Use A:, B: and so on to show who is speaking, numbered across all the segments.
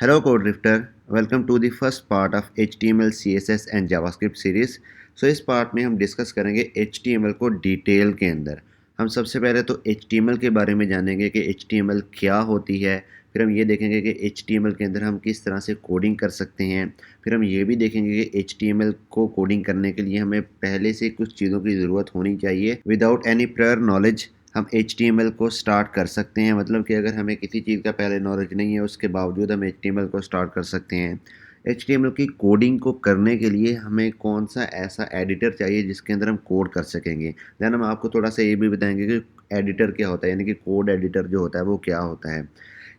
A: Hello Codrifter, welcome to the first part of HTML, CSS and JavaScript series। इस part में हम discuss करेंगे HTML को detail के अंदर। हम सबसे पहले तो HTML के बारे में जानेंगे कि HTML क्या होती है। फिर हम ये देखेंगे कि HTML के अंदर हम किस तरह से कोडिंग कर सकते हैं। फिर हम ये भी देखेंगे कि HTML को कोडिंग करने के लिए हमें पहले से कुछ चीज़ों की ज़रूरत होनी चाहिए। विदाउट एनी प्रायर नॉलेज हम HTML को स्टार्ट कर सकते हैं, मतलब कि अगर हमें किसी चीज़ का पहले नॉलेज नहीं है उसके बावजूद हम HTML को स्टार्ट कर सकते हैं। HTML की कोडिंग को करने के लिए हमें कौन सा ऐसा एडिटर चाहिए जिसके अंदर हम कोड कर सकेंगे। दैन हम आपको थोड़ा सा ये भी बताएंगे कि एडिटर क्या होता है, यानी कि कोड एडिटर जो होता है वो क्या होता है।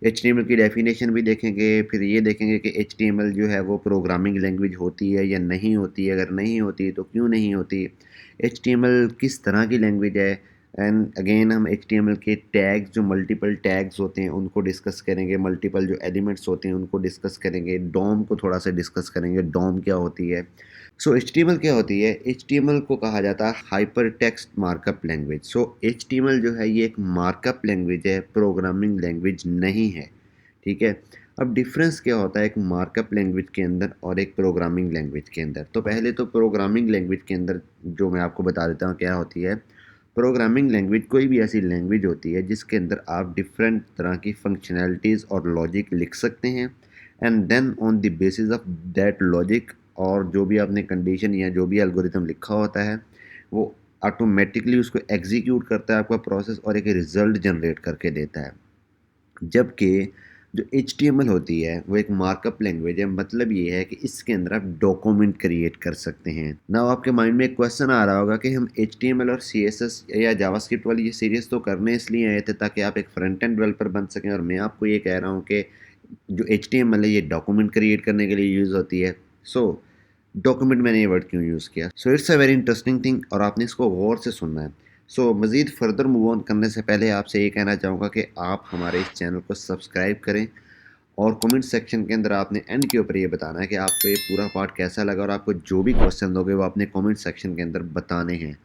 A: HTML की डेफिनेशन भी देखेंगे, फिर ये देखेंगे कि HTML जो है वो प्रोग्रामिंग लैंग्वेज होती है या नहीं होती है, अगर नहीं होती तो क्यों नहीं होती। HTML किस तरह की लैंग्वेज है। एंड अगेन हम HTML के टैग्स, जो मल्टीपल टैग्स होते हैं उनको डिस्कस करेंगे, मल्टीपल जो एलिमेंट्स होते हैं उनको डिस्कस करेंगे, डॉम को थोड़ा सा डिस्कस करेंगे, डॉम क्या होती है। HTML क्या होती है। HTML को कहा जाता है hyper text markup language. HTML जो है ये एक मार्कअप लैंग्वेज है, प्रोग्रामिंग लैंग्वेज नहीं है। ठीक है। अब डिफरेंस क्या होता है एक मार्कअप लैंग्वेज के अंदर और एक प्रोग्रामिंग लैंग्वेज के अंदर। तो पहले तो प्रोग्रामिंग लैंग्वेज के अंदर जो मैं आपको बता देता हूँ क्या होती है। प्रोग्रामिंग लैंग्वेज कोई भी ऐसी लैंग्वेज होती है जिसके अंदर आप डिफरेंट तरह की फंक्शनैलिटीज़ और लॉजिक लिख सकते हैं। And then on the basis of that logic और जो भी आपने कंडीशन या जो भी एल्गोरिथम लिखा होता है वो ऑटोमेटिकली उसको एग्जीक्यूट करता है आपका प्रोसेस और एक रिजल्ट जनरेट करके देता है। जबकि जो HTML होती है वो एक मार्कअप लैंग्वेज है, मतलब ये है कि इसके अंदर आप डॉक्यूमेंट क्रिएट कर सकते हैं ना। आपके माइंड में एक क्वेश्चन आ रहा होगा कि हम HTML और CSS या जावास्क्रिप्ट वाली ये सीरीज तो करने इसलिए आए थे ताकि आप एक फ्रंट एंड डेवलपर बन सकें, और मैं आपको ये कह रहा हूँ कि जो HTML है ये डॉक्यूमेंट क्रिएट करने के लिए यूज़ होती है। डॉक्यूमेंट मैंने ये वर्ड क्यों यूज़ किया। It's a very interesting thing और आपने इसको गौर से सुनना है। मज़ीद फर्दर मूव ऑन करने से पहले आपसे ये कहना चाहूँगा कि आप हमारे इस चैनल को सब्सक्राइब करें और कमेंट सेक्शन के अंदर आपने एंड के ऊपर ये बताना है कि आपको ये पूरा पार्ट कैसा लगा, और आपको जो भी क्वेश्चन दोगे वो आपने कमेंट सेक्शन के अंदर बताने हैं।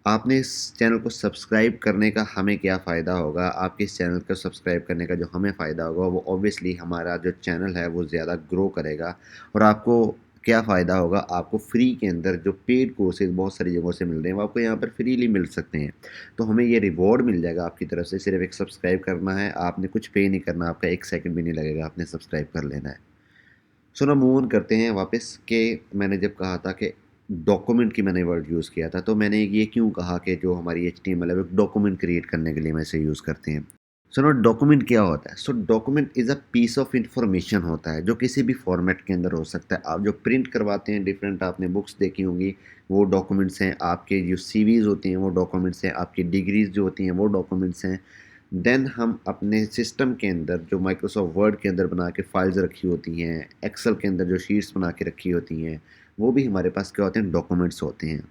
A: आपने इस चैनल को सब्सक्राइब करने का हमें क्या फ़ायदा होगा, आपके इस चैनल को सब्सक्राइब करने का जो हमें फ़ायदा होगा वो ऑब्वियसली हमारा जो चैनल है वो ज़्यादा ग्रो करेगा। और आपको क्या फ़ायदा होगा, आपको फ्री के अंदर जो पेड कोर्सेज़ बहुत सारी जगहों से मिल रहे हैं वो आपको यहाँ पर फ्रीली मिल सकते हैं। तो हमें ये रिवॉर्ड मिल जाएगा आपकी तरफ से, सिर्फ़ एक सब्सक्राइब करना है, आपने कुछ पे नहीं करना, आपका 1 सेकंड भी नहीं लगेगा, आपने सब्सक्राइब कर लेना है। ना मूव ऑन करते हैं वापस के। मैंने जब कहा था कि डॉक्यूमेंट की मैंने वर्ड यूज़ किया था, तो मैंने ये क्यों कहा कि जो हमारी HTML है वो डॉक्यूमेंट क्रिएट करने के लिए हम इसे यूज़ करते हैं। ना डॉक्यूमेंट क्या होता है। Document is a piece of information होता है जो किसी भी फॉर्मेट के अंदर हो सकता है। आप जो प्रिंट करवाते हैं डिफरेंट, आपने बुक्स देखी होंगी, वो डॉक्यूमेंट्स हैं। आपके जो सीवीज़ होती हैं वो डॉक्यूमेंट्स हैं। आपकी डिग्रीज़ जो होती हैं वो डॉक्यूमेंट्स हैं। देन हम अपने सिस्टम के अंदर जो माइक्रोसॉफ्ट वर्ड के अंदर बना के फाइल्स रखी होती हैं, एक्सेल के अंदर जो शीट्स बना के रखी होती हैं, वो भी हमारे पास क्या होते हैं, डॉक्यूमेंट्स होते हैं।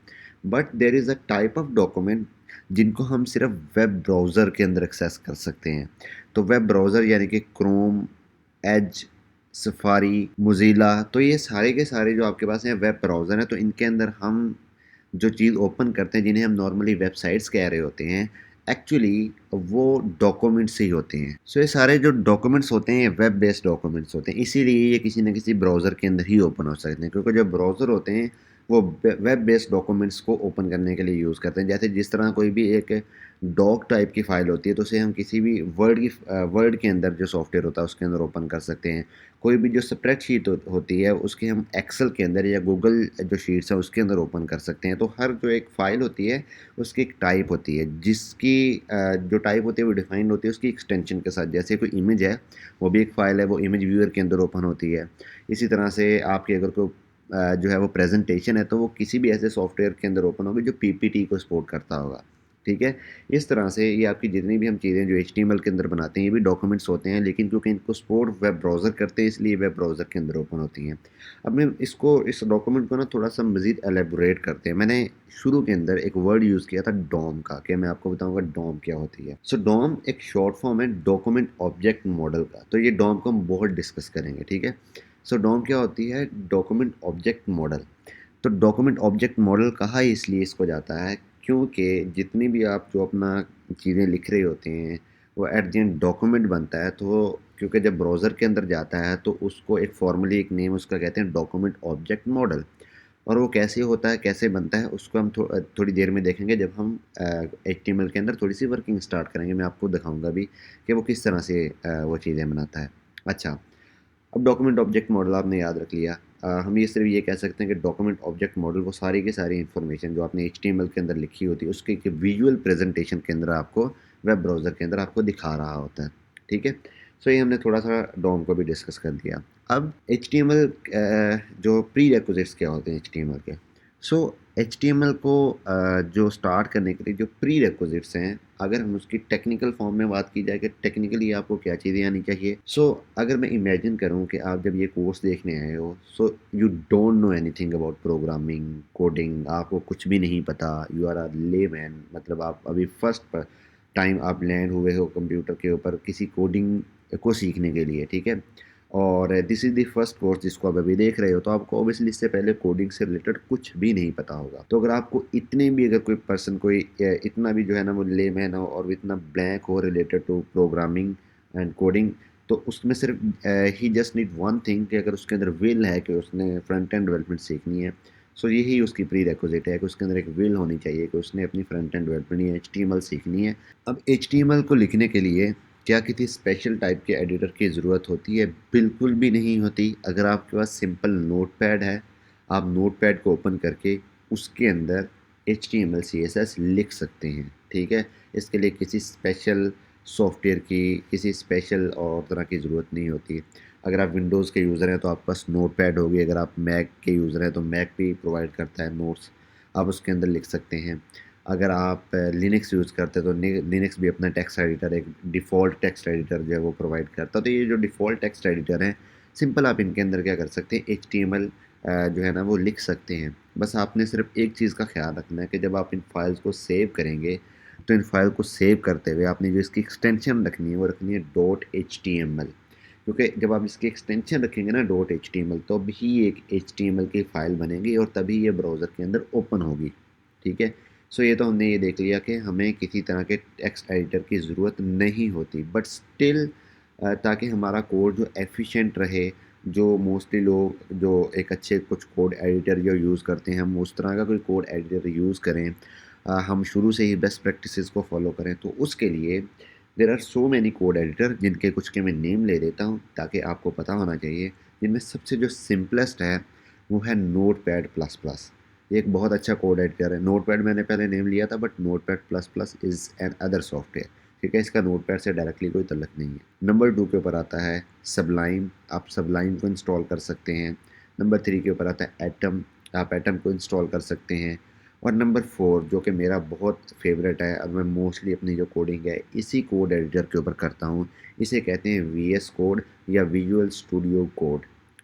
A: But there is a type of document जिनको हम सिर्फ वेब ब्राउज़र के अंदर एक्सेस कर सकते हैं। तो वेब ब्राउज़र यानी कि क्रोम, एज, सफारी, मोज़िला, तो ये सारे के सारे जो आपके पास हैं वेब ब्राउज़र हैं, तो इनके अंदर हम जो चीज़ ओपन करते हैं जिन्हें हम नॉर्मली वेबसाइट्स कह रहे होते हैं, एक्चुअली वो डॉक्यूमेंट्स ही होते हैं। ये सारे जो डॉक्यूमेंट्स होते हैं वेब बेस्ड डॉक्यूमेंट्स होते हैं, इसीलिए ये किसी न किसी ब्राउज़र के अंदर ही ओपन हो सकते हैं, क्योंकि जो ब्राउज़र होते हैं वो वेब बेस्ड डॉक्यूमेंट्स को ओपन करने के लिए यूज़ करते हैं। जैसे जिस तरह कोई भी एक डॉक टाइप की फ़ाइल होती है तो उसे हम किसी भी वर्ड के अंदर जो सॉफ्टवेयर होता है उसके अंदर ओपन कर सकते हैं। कोई भी जो स्प्रेडशीट होती है उसके हम एक्सेल के अंदर या गूगल जो शीट्स है उसके अंदर ओपन कर सकते हैं। तो हर जो एक फ़ाइल होती है उसकी एक टाइप होती है, जिसकी जो टाइप होती है वो डिफाइंड होती है उसकी एक्सटेंशन के साथ। जैसे कोई इमेज है वो भी एक फ़ाइल है, वो इमेज व्यूअर के अंदर ओपन होती है। इसी तरह से आपकी अगर कोई जो है वो प्रेजेंटेशन है तो वो किसी भी ऐसे सॉफ्टवेयर के अंदर ओपन होगी जो PPT को सपोर्ट करता होगा। ठीक है। इस तरह से ये आपकी जितनी भी हम चीज़ें जो HTML के अंदर बनाते हैं ये भी डॉक्यूमेंट्स होते हैं, लेकिन क्योंकि इनको सपोर्ट वेब ब्राउज़र करते हैं इसलिए वेब ब्राउज़र के अंदर ओपन होती हैं। अब मैं इस डॉक्यूमेंट को ना थोड़ा सा मज़ीद एलेबोरेट करते हैं। मैंने शुरू के अंदर एक वर्ड यूज़ किया था डॉम का, कि मैं आपको बताऊंगा डॉम क्या होती है। डॉम एक शॉर्ट फॉर्म है डॉक्यूमेंट ऑब्जेक्ट मॉडल का। तो ये डॉम को हम बहुत डिस्कस करेंगे। ठीक है। डॉम क्या होती है, डॉक्यूमेंट ऑब्जेक्ट मॉडल। तो डॉक्यूमेंट ऑब्जेक्ट मॉडल कहा इसलिए इसको जाता है क्योंकि जितनी भी आप जो अपना चीज़ें लिख रहे होते हैं वो एट द एंड डॉक्यूमेंट बनता है। तो क्योंकि जब ब्राउज़र के अंदर जाता है तो उसको एक फॉर्मली एक नेम उसका कहते हैं डॉक्यूमेंट ऑब्जेक्ट मॉडल। और वो कैसे होता है, कैसे बनता है, उसको हम थोड़ी देर में देखेंगे जब हम एचटीएमएल के अंदर थोड़ी-सी वर्किंग स्टार्ट करेंगे। मैं आपको दिखाऊँगा भी कि वो किस तरह से वो चीज़ें बनाता है। अच्छा, अब डॉक्यूमेंट ऑब्जेक्ट मॉडल आपने याद रख लिया। हम ये सिर्फ़ ये कह सकते हैं कि डॉक्यूमेंट ऑब्जेक्ट मॉडल वो सारी की सारी इन्फॉर्मेशन जो आपने एचटीएमएल के अंदर लिखी होती है, उसके एक विजुअल प्रेज़ेंटेशन के अंदर आपको वेब ब्राउज़र के अंदर आपको दिखा रहा होता है। ठीक है? सो ये हमने थोड़ा-सा डॉम को भी डिस्कस कर दिया। अब एचटीएमएल जो प्रीरेक्विज़िट्स क्या होते हैं एचटीएमएल के? सो एचटीएमएल को जो स्टार्ट करने के लिए जो प्रीरेक्विज़िट्स हैं, अगर हम उसकी टेक्निकल फॉर्म में बात की जाए कि टेक्निकली आपको क्या चीज़ें आनी चाहिए। सो अगर मैं इमेजिन करूँ कि आप जब ये कोर्स देखने आए हो, so you don't know anything about programming, coding, आपको कुछ भी नहीं पता, यू आर अ लेमैन, मतलब आप अभी फर्स्ट टाइम आप लैंड हुए हो कंप्यूटर के ऊपर किसी कोडिंग को सीखने के लिए, ठीक है? और this is the first course जिसको आप अभी देख रहे हो, तो आपको ऑब्वियसली इससे पहले कोडिंग से रिलेटेड कुछ भी नहीं पता होगा। तो अगर आपको इतने भी अगर कोई पर्सन कोई इतना भी जो है ना वो लेमैन हो और वो इतना ब्लैंक हो related to programming and coding, तो उसमें सिर्फ ही जस्ट नीड वन थिंग कि अगर उसके अंदर विल है कि उसने फ्रंट एंड डेवलपमेंट सीखनी है, सो यही उसकी प्रीरेक्विज़िट है कि उसके अंदर एक विल होनी चाहिए कि उसने अपनी फ्रंट एंड डेवलपमेंट या एचटीएमएल सीखनी है। अब एचटीएमएल को लिखने के लिए क्या किसी स्पेशल टाइप के एडिटर की ज़रूरत होती है? बिल्कुल भी नहीं होती। अगर आपके पास सिंपल नोटपैड है, आप नोटपैड को ओपन करके उसके अंदर एचटीएमएल सीएसएस लिख सकते हैं, ठीक है? इसके लिए किसी स्पेशल सॉफ्टवेयर की, किसी स्पेशल और तरह की ज़रूरत नहीं होती। अगर आप विंडोज़ के यूज़र हैं तो आपके पास नोटपैड होगी, अगर आप मैक के यूज़र हैं तो मैक भी प्रोवाइड करता है नोट्स, आप उसके अंदर लिख सकते हैं। अगर आप लिनक्स यूज़ करते हैं तो लिनक्स भी अपना टेक्स्ट एडिटर एक डिफ़ॉल्ट टेक्स्ट एडिटर जो है वो प्रोवाइड करता है। तो ये जो डिफ़ॉल्ट टेक्स्ट एडिटर हैं, सिंपल आप इनके अंदर क्या कर सकते हैं, एचटीएमएल जो है ना वो लिख सकते हैं। बस आपने सिर्फ़ एक चीज़ का ख़्याल रखना है कि जब आप इन फाइल्स को सेव करेंगे, तो इन फाइल को सेव करते हुए आपने जो इसकी एक्सटेंशन रखनी है वो रखनी है डॉट एचटीएमएल, क्योंकि जब आप इसकी एक्सटेंशन रखेंगे ना डॉट एचटीएमएल, तब ही एक एचटीएमएल की फ़ाइल बनेगी और तभी ये ब्राउज़र के अंदर ओपन होगी। ठीक है? सो ये तो हमने ये देख लिया कि हमें किसी तरह के टेक्स्ट एडिटर की ज़रूरत नहीं होती, बट स्टिल ताकि हमारा कोड जो एफ़िशिएंट रहे, जो मोस्टली लोग जो एक अच्छे कुछ कोड एडिटर जो यूज़ करते हैं, हम उस तरह का कोई कोड एडिटर यूज़ करें, हम शुरू से ही बेस्ट प्रैक्टिसेस को फ़ॉलो करें, तो उसके लिए there are so many code editor जिनके कुछ के मैं नेम ले लेता हूँ ताकि आपको पता होना चाहिए। जिनमें सबसे जो सिंपलेस्ट है वो है नोटपैड प्लस प्लस। ये एक बहुत अच्छा कोड एडिटर है। नोटपैड मैंने पहले नेम लिया था, but notepad plus plus is an other software. ठीक है, इसका नोटपैड से डायरेक्टली कोई ताल्लुक नहीं है। नंबर 2 के ऊपर आता है सबलाइम, आप सबलाइम को इंस्टॉल कर सकते हैं। नंबर 3 के ऊपर आता है एटम, आप एटम को इंस्टॉल कर सकते हैं। और नंबर 4 जो कि मेरा बहुत फ़ेवरेट है और मैं मोस्टली अपनी जो कोडिंग है इसी कोड एडिटर के ऊपर करता हूँ, इसे कहते हैं वीएस कोड या विजुअल स्टूडियो कोड।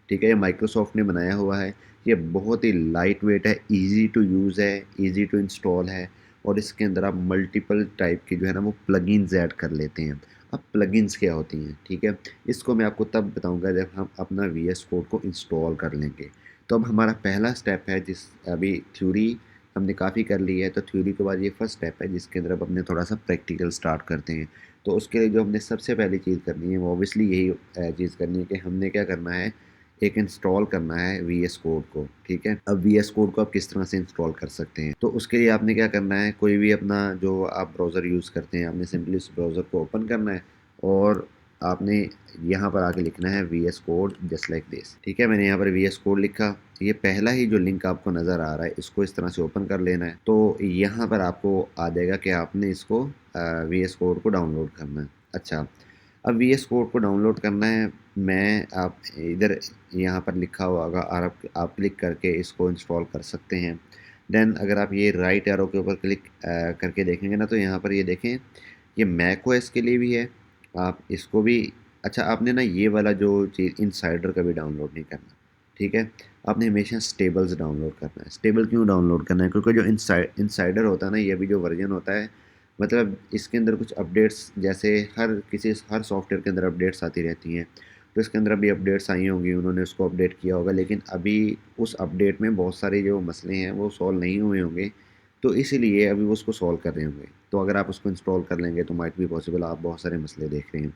A: ठीक है, ये माइक्रोसॉफ्ट ने बनाया हुआ है। ये बहुत ही लाइट वेट है, ईज़ी टू यूज़ है, ईज़ी टू इंस्टॉल है और इसके अंदर आप मल्टीपल टाइप के जो है ना वो प्लगइन्स ऐड कर लेते हैं। अब प्लगइन्स क्या होती हैं, ठीक है? इसको मैं आपको तब बताऊँगा जब हम अपना वीएस कोड को इंस्टॉल कर लेंगे। तो अब हमारा पहला स्टेप है, जिस अभी थ्योरी हमने काफ़ी कर ली है, तो थ्योरी के बाद ये फर्स्ट स्टेप है जिसके अंदर अब अपने थोड़ा-सा प्रैक्टिकल स्टार्ट करते हैं। तो उसके लिए जो हमने सबसे पहली चीज़ करनी है वो ऑब्वियसली यही चीज़ करनी है कि हमने क्या करना है, एक इंस्टॉल करना है वीएस कोड को, ठीक है? अब वीएस कोड को आप किस तरह से इंस्टॉल कर सकते हैं? तो उसके लिए आपने क्या करना है, कोई भी अपना जो आप ब्राउज़र यूज़ करते हैं, आपने सिंपली उस ब्राउज़र को ओपन करना है और आपने यहाँ पर आके लिखना है VS code just like this. ठीक है, मैंने यहाँ पर वीएस कोड लिखा। ये पहला ही जो लिंक आपको नज़र आ रहा है, इसको इस तरह से ओपन कर लेना है। तो यहाँ पर आपको आ जाएगा कि आपने इसको वीएस कोड को डाउनलोड करना है। अच्छा, अब वीएस कोड को डाउनलोड करना है, मैं आप इधर यहाँ पर लिखा हुआ होगा और आप क्लिक करके इसको इंस्टॉल कर सकते हैं। देन अगर आप ये राइट एरो के ऊपर क्लिक करके देखेंगे ना, तो यहाँ पर ये देखें, ये मैकओएस के लिए भी है, आप इसको भी। अच्छा, आपने ना ये वाला जो चीज़ इनसाइडर का भी डाउनलोड नहीं करना, ठीक है? आपने हमेशा स्टेबल्स डाउनलोड करना है। स्टेबल क्यों डाउनलोड करना है? क्योंकि जो इनसाइडर होता है ना, ये भी जो वर्ज़न होता है, मतलब इसके अंदर कुछ अपडेट्स, जैसे हर सॉफ्टवेयर के अंदर अपडेट्स आती रहती हैं। तो इसके अंदर अभी अपडेट्स आई होंगी, उन्होंने उसको अपडेट किया होगा, लेकिन अभी उस अपडेट में बहुत सारे जो मसले हैं वो सॉल्व नहीं हुए होंगे। तो इसीलिए अभी वो उसको सॉल्व कर रहे होंगे। तो अगर आप उसको इंस्टॉल कर लेंगे तो माइट भी पॉसिबल आप बहुत सारे मसले देख रहे हैं।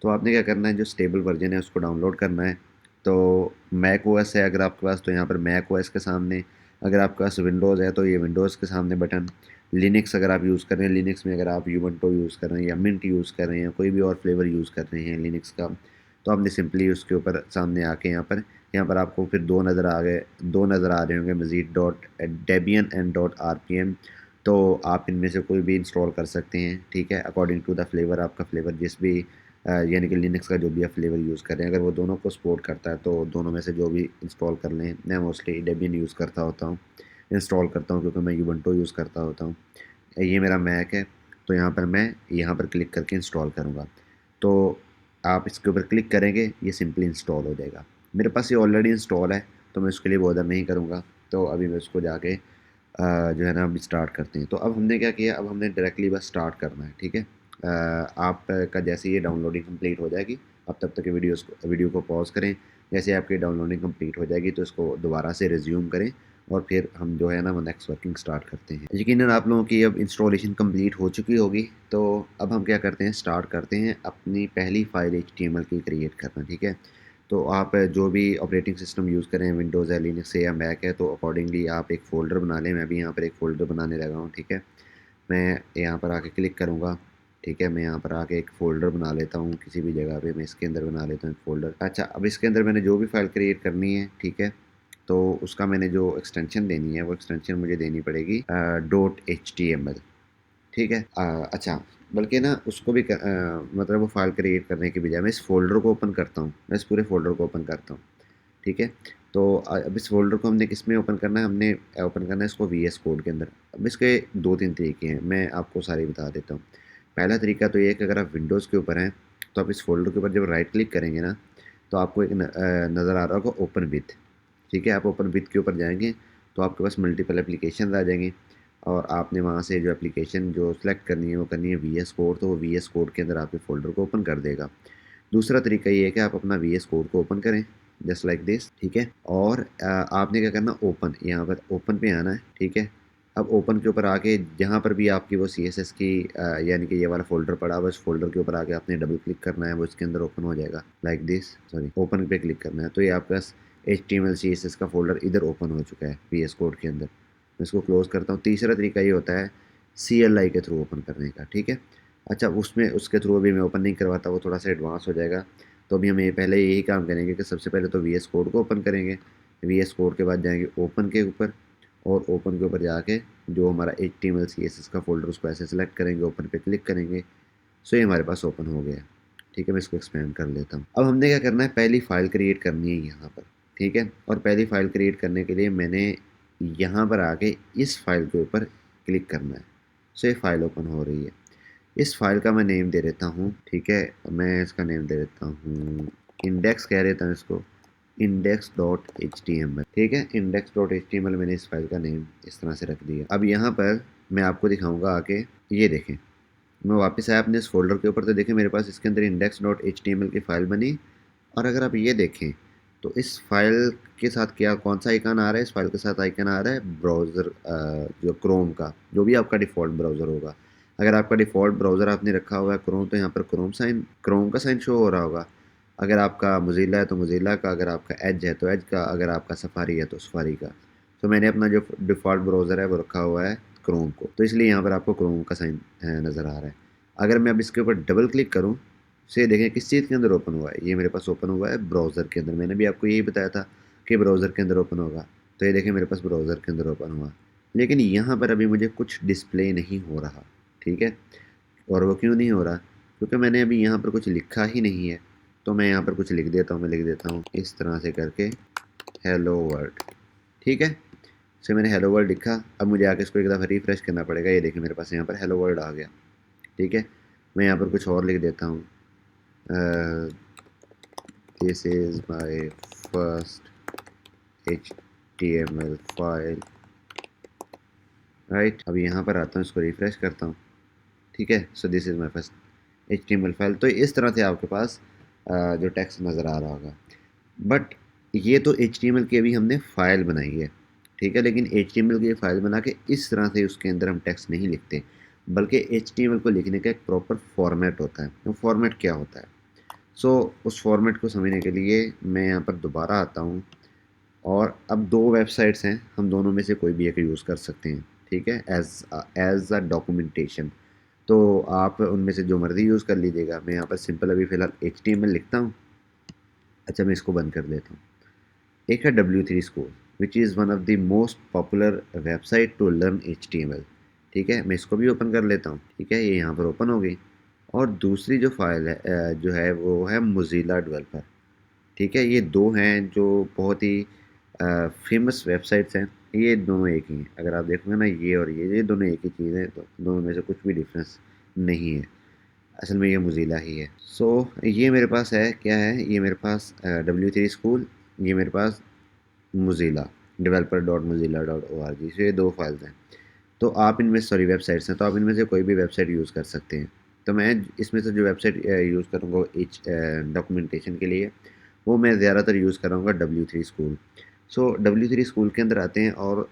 A: तो आपने क्या करना है, जो स्टेबल वर्जन है उसको डाउनलोड करना है। तो मैक ओएस है अगर आपके पास तो यहाँ पर मैक ओएस के सामने, अगर आपके पास विंडोज़ है तो ये विंडोज़ के सामने बटन। लिनक्स अगर आप यूज़ कर रहे हैं, लिनक्स में अगर आप यूबंटो यूज़ कर रहे हैं या मिंट यूज़ कर रहे हैं, कोई भी और फ्लेवर यूज़ कर रहे हैं लिनक्स का, तो आपने सिंपली उसके ऊपर सामने आके यहाँ पर आपको फिर दो नज़र आ रहे होंगे, मज़ीद dot Debian and dot RPM। तो आप इनमें से कोई भी इंस्टॉल कर सकते हैं, ठीक है, अकॉर्डिंग टू द फ्लेवर। आपका फ्लेवर जिस भी यानी कि लिनक्स का जो भी आप फ्लेवर यूज़ कर रहे हैं, अगर वो दोनों को सपोर्ट करता है तो दोनों में से जो भी इंस्टॉल कर लें। मैं मोस्टली डेबियन यूज़ करता होता हूँ, इंस्टॉल करता हूँ, क्योंकि मैं यूबंटो यूज़ करता होता हूँ। ये मेरा मैक है, तो मैं यहाँ पर क्लिक करके इंस्टॉल करूँगा। तो आप इसके ऊपर क्लिक करेंगे, ये सिंपली इंस्टॉल हो जाएगा। मेरे पास ये ऑलरेडी इंस्टॉल है तो मैं उसके लिए बॉदर नहीं करूँगा। तो अभी मैं उसको जाके जो है ना अभी स्टार्ट करते हैं। तो अब हमने क्या किया, अब हमने डायरेक्टली बस स्टार्ट करना है, ठीक है। आपका जैसे ये डाउनलोडिंग कंप्लीट हो जाएगी, आप तब तक वीडियो को पॉज करें। जैसे आपकी डाउनलोडिंग कंप्लीट हो जाएगी तो इसको दोबारा से रिज्यूम करें और फिर हम जो है ना वो नेक्स्ट वर्किंग स्टार्ट करते हैं। यकीनन आप लोगों की अब इंस्टॉलेशन कंप्लीट हो चुकी होगी। तो अब हम क्या करते हैं, स्टार्ट करते हैं अपनी पहली फ़ाइल HTML की क्रिएट करना, ठीक है। तो आप जो भी ऑपरेटिंग सिस्टम यूज़ करें, विंडोज़ है, लिनक्स है या मैक है, तो अकॉर्डिंगली आप एक फ़ोल्डर बना लें। मैं भी यहाँ पर एक फ़ोल्डर बनाने लगा हूँ, ठीक है। मैं यहाँ पर आके क्लिक करूँगा, ठीक है। मैं यहाँ पर आके एक फ़ोल्डर बना लेता हूँ किसी भी जगह पे, मैं इसके अंदर बना लेता हूँ एक फ़ोल्डर। अच्छा, अब इसके अंदर मैंने जो भी फ़ाइल क्रिएट करनी है, ठीक है, तो उसका मैंने जो एक्सटेंशन देनी है वो एक्सटेंशन मुझे देनी पड़ेगी .html, ठीक है। अच्छा, बल्कि ना उसको भी मतलब वो फ़ाइल क्रिएट करने के बजाय मैं इस फ़ोल्डर को ओपन करता हूँ, मैं इस पूरे फ़ोल्डर को ओपन करता हूँ, ठीक है। तो अब इस फ़ोल्डर को हमने किस में ओपन करना है, हमने ओपन करना है इसको VS कोड के अंदर। अब इसके 2-3 तरीके हैं, मैं आपको सारे बता देता हूँ। पहला तरीका तो ये है कि अगर आप विंडोज़ के ऊपर हैं, तो आप इस फ़ोल्डर के ऊपर जब राइट क्लिक करेंगे ना, तो आपको एक नज़र आ रहा होगा ओपन विथ, ठीक है। आप ओपन विथ के ऊपर जाएँगे, तो आपके पास मल्टीपल एप्लीकेशंस आ जाएँगी और आपने वहाँ से जो एप्लीकेशन जो सेलेक्ट करनी है, वो करनी है VS कोड, तो वो VS कोड के अंदर आपके फ़ोल्डर को ओपन कर देगा। दूसरा तरीका ये है कि आप अपना VS कोड को ओपन करें, जस्ट लाइक दिस, ठीक है। और आपने क्या करना, ओपन, यहाँ पर ओपन पे आना है, ठीक है। अब ओपन के ऊपर आके जहाँ पर भी आपकी वो CSS की यानी कि ये वाला फ़ोल्डर पड़ा हुआ है, उस फ़ोल्डर के ऊपर आके आपने डबल क्लिक करना है, वो इसके अंदर ओपन हो जाएगा लाइक दिस। सॉरी, ओपन पे क्लिक करना है, तो ये आपके पास HTML CSS का फ़ोल्डर इधर ओपन हो चुका है VS कोड के अंदर। मैं इसको क्लोज़ करता हूँ। तीसरा तरीका ये होता है CLI के थ्रू ओपन करने का, ठीक है। अच्छा, उसमें उसके थ्रू अभी मैं ओपन नहीं करवाता, वो थोड़ा सा एडवांस हो जाएगा। तो अभी हम ये पहले यही काम करेंगे कि सबसे पहले तो VS कोड को ओपन करेंगे। VS कोड के बाद जाएँगे ओपन के ऊपर और ओपन के ऊपर जाके जो हमारा HTML CSS का फ़ोल्डर उसको ऐसे सेलेक्ट करेंगे, ओपन पे क्लिक करेंगे। सो ये हमारे पास ओपन हो गया, ठीक है। मैं इसको एक्सपेंड कर लेता हूँ। अब हमने क्या करना है, पहली फ़ाइल क्रिएट करनी है यहाँ पर, ठीक है। और पहली फ़ाइल क्रिएट करने के लिए मैंने यहाँ पर आके इस फ़ाइल के ऊपर क्लिक करना है। सो ये फ़ाइल ओपन हो रही है। इस फ़ाइल का मैं नेम दे देता हूँ, ठीक है। मैं इसका नेम दे देता हूँ, इंडेक्स कह देता हूँ इसको, index.html, ठीक है। index.html मैंने इस फाइल का नेम इस तरह से रख दिया। अब यहाँ पर मैं आपको दिखाऊंगा आके, ये देखें, मैं वापस आया अपने इस फोल्डर के ऊपर, तो देखें मेरे पास इसके अंदर index.html की फ़ाइल बनी। और अगर आप ये देखें तो इस फाइल के साथ क्या कौन सा आइकन आ रहा है, इस फाइल के साथ आइकन आ रहा है ब्राउज़र, जो क्रोम का, जो भी आपका डिफ़ॉल्ट ब्राउज़र होगा। अगर आपका डिफ़ॉल्ट ब्राउज़र आपने रखा हुआ है क्रोम, तो यहाँ पर क्रोम का साइन शो हो रहा होगा। अगर आपका मोज़िला है तो मोज़िला का, अगर आपका एज है तो एज का, अगर आपका सफारी है तो सफारी का। तो मैंने अपना जो डिफ़ॉल्ट ब्राउज़र है वो रखा हुआ है क्रोम को, तो इसलिए यहाँ पर आपको क्रोम का साइन नज़र आ रहा है। अगर मैं अब इसके ऊपर डबल क्लिक करूँ, से देखें किस चीज़ के अंदर ओपन हुआ है, ये मेरे पास ओपन हुआ है ब्राउज़र के अंदर। मैंने भी आपको यही बताया था कि ब्राउज़र के अंदर ओपन होगा, तो ये देखें मेरे पास ब्राउज़र के अंदर ओपन हुआ। लेकिन यहाँ पर अभी मुझे कुछ डिस्प्ले नहीं हो रहा, ठीक है। और वो क्यों नहीं हो रहा, क्योंकि मैंने अभी यहाँ पर कुछ लिखा ही नहीं है। तो मैं यहाँ पर कुछ लिख देता हूँ, मैं लिख देता हूँ इस तरह से करके हेलो वर्ल्ड, ठीक है। से मैंने हेलो वर्ल्ड लिखा। अब मुझे आके इसको एक दफ़ा रिफ्रेश करना पड़ेगा। ये देखिए मेरे पास यहाँ पर हेलो वर्ल्ड आ गया, ठीक है। मैं यहाँ पर कुछ और लिख देता हूँ, this is my first HTML file, right. अब यहाँ पर आता हूँ, इसको रिफ्रेश करता हूँ, ठीक है। So this is my first HTML file. तो इस तरह से आपके पास जो टेक्स्ट नज़र आ रहा होगा। बट ये तो HTML की अभी हमने फ़ाइल बनाई है, ठीक है। लेकिन HTML की फ़ाइल बना के इस तरह से उसके अंदर हम टेक्स्ट नहीं लिखते, बल्कि HTML को लिखने का एक प्रॉपर फॉर्मेट होता है। तो फॉर्मेट क्या होता है? सो उस फॉर्मेट को समझने के लिए मैं यहाँ पर दोबारा आता हूँ, और अब 2 वेबसाइट्स हैं, हम दोनों में से कोई भी एक यूज़ कर सकते हैं, ठीक है, एज़ अ डॉक्यूमेंटेशन। तो आप उनमें से जो मर्ज़ी यूज़ कर लीजिएगा। मैं यहाँ पर सिंपल अभी फ़िलहाल HTML लिखता हूँ। अच्छा, मैं इसको बंद कर देता हूँ। एक है W3 School, which is one of the most popular website to learn HTML। ठीक है, मैं इसको भी ओपन कर लेता हूँ। ठीक है, ये यहाँ पर ओपन हो गई। और दूसरी जो फाइल है जो है वो है मोज़िला डेवलपर। ठीक है, ये 2 हैं जो बहुत ही फ़ेमस वेबसाइट्स हैं। ये दोनों एक ही हैं। अगर आप देखोगे ना, ये और ये दोनों एक ही चीज़ हैं, तो दोनों में से कुछ भी डिफ़रेंस नहीं है। असल में ये मोज़िला ही है। सो ये मेरे पास है, क्या है, ये मेरे पास W3 स्कूल, ये मेरे पास मोज़िला developer.mozilla.org। सो ये 2 फाइल्स हैं। तो आप इनमें, सॉरी, वेबसाइट्स हैं, तो आप इनमें से कोई भी वेबसाइट यूज़ कर सकते हैं। तो मैं इसमें से जो वेबसाइट यूज़ करूँगा डॉक्यूमेंटेशन के लिए, वो मैं ज़्यादातर यूज़ कराऊँगा W3 स्कूल। सो W3 स्कूल के अंदर आते हैं, और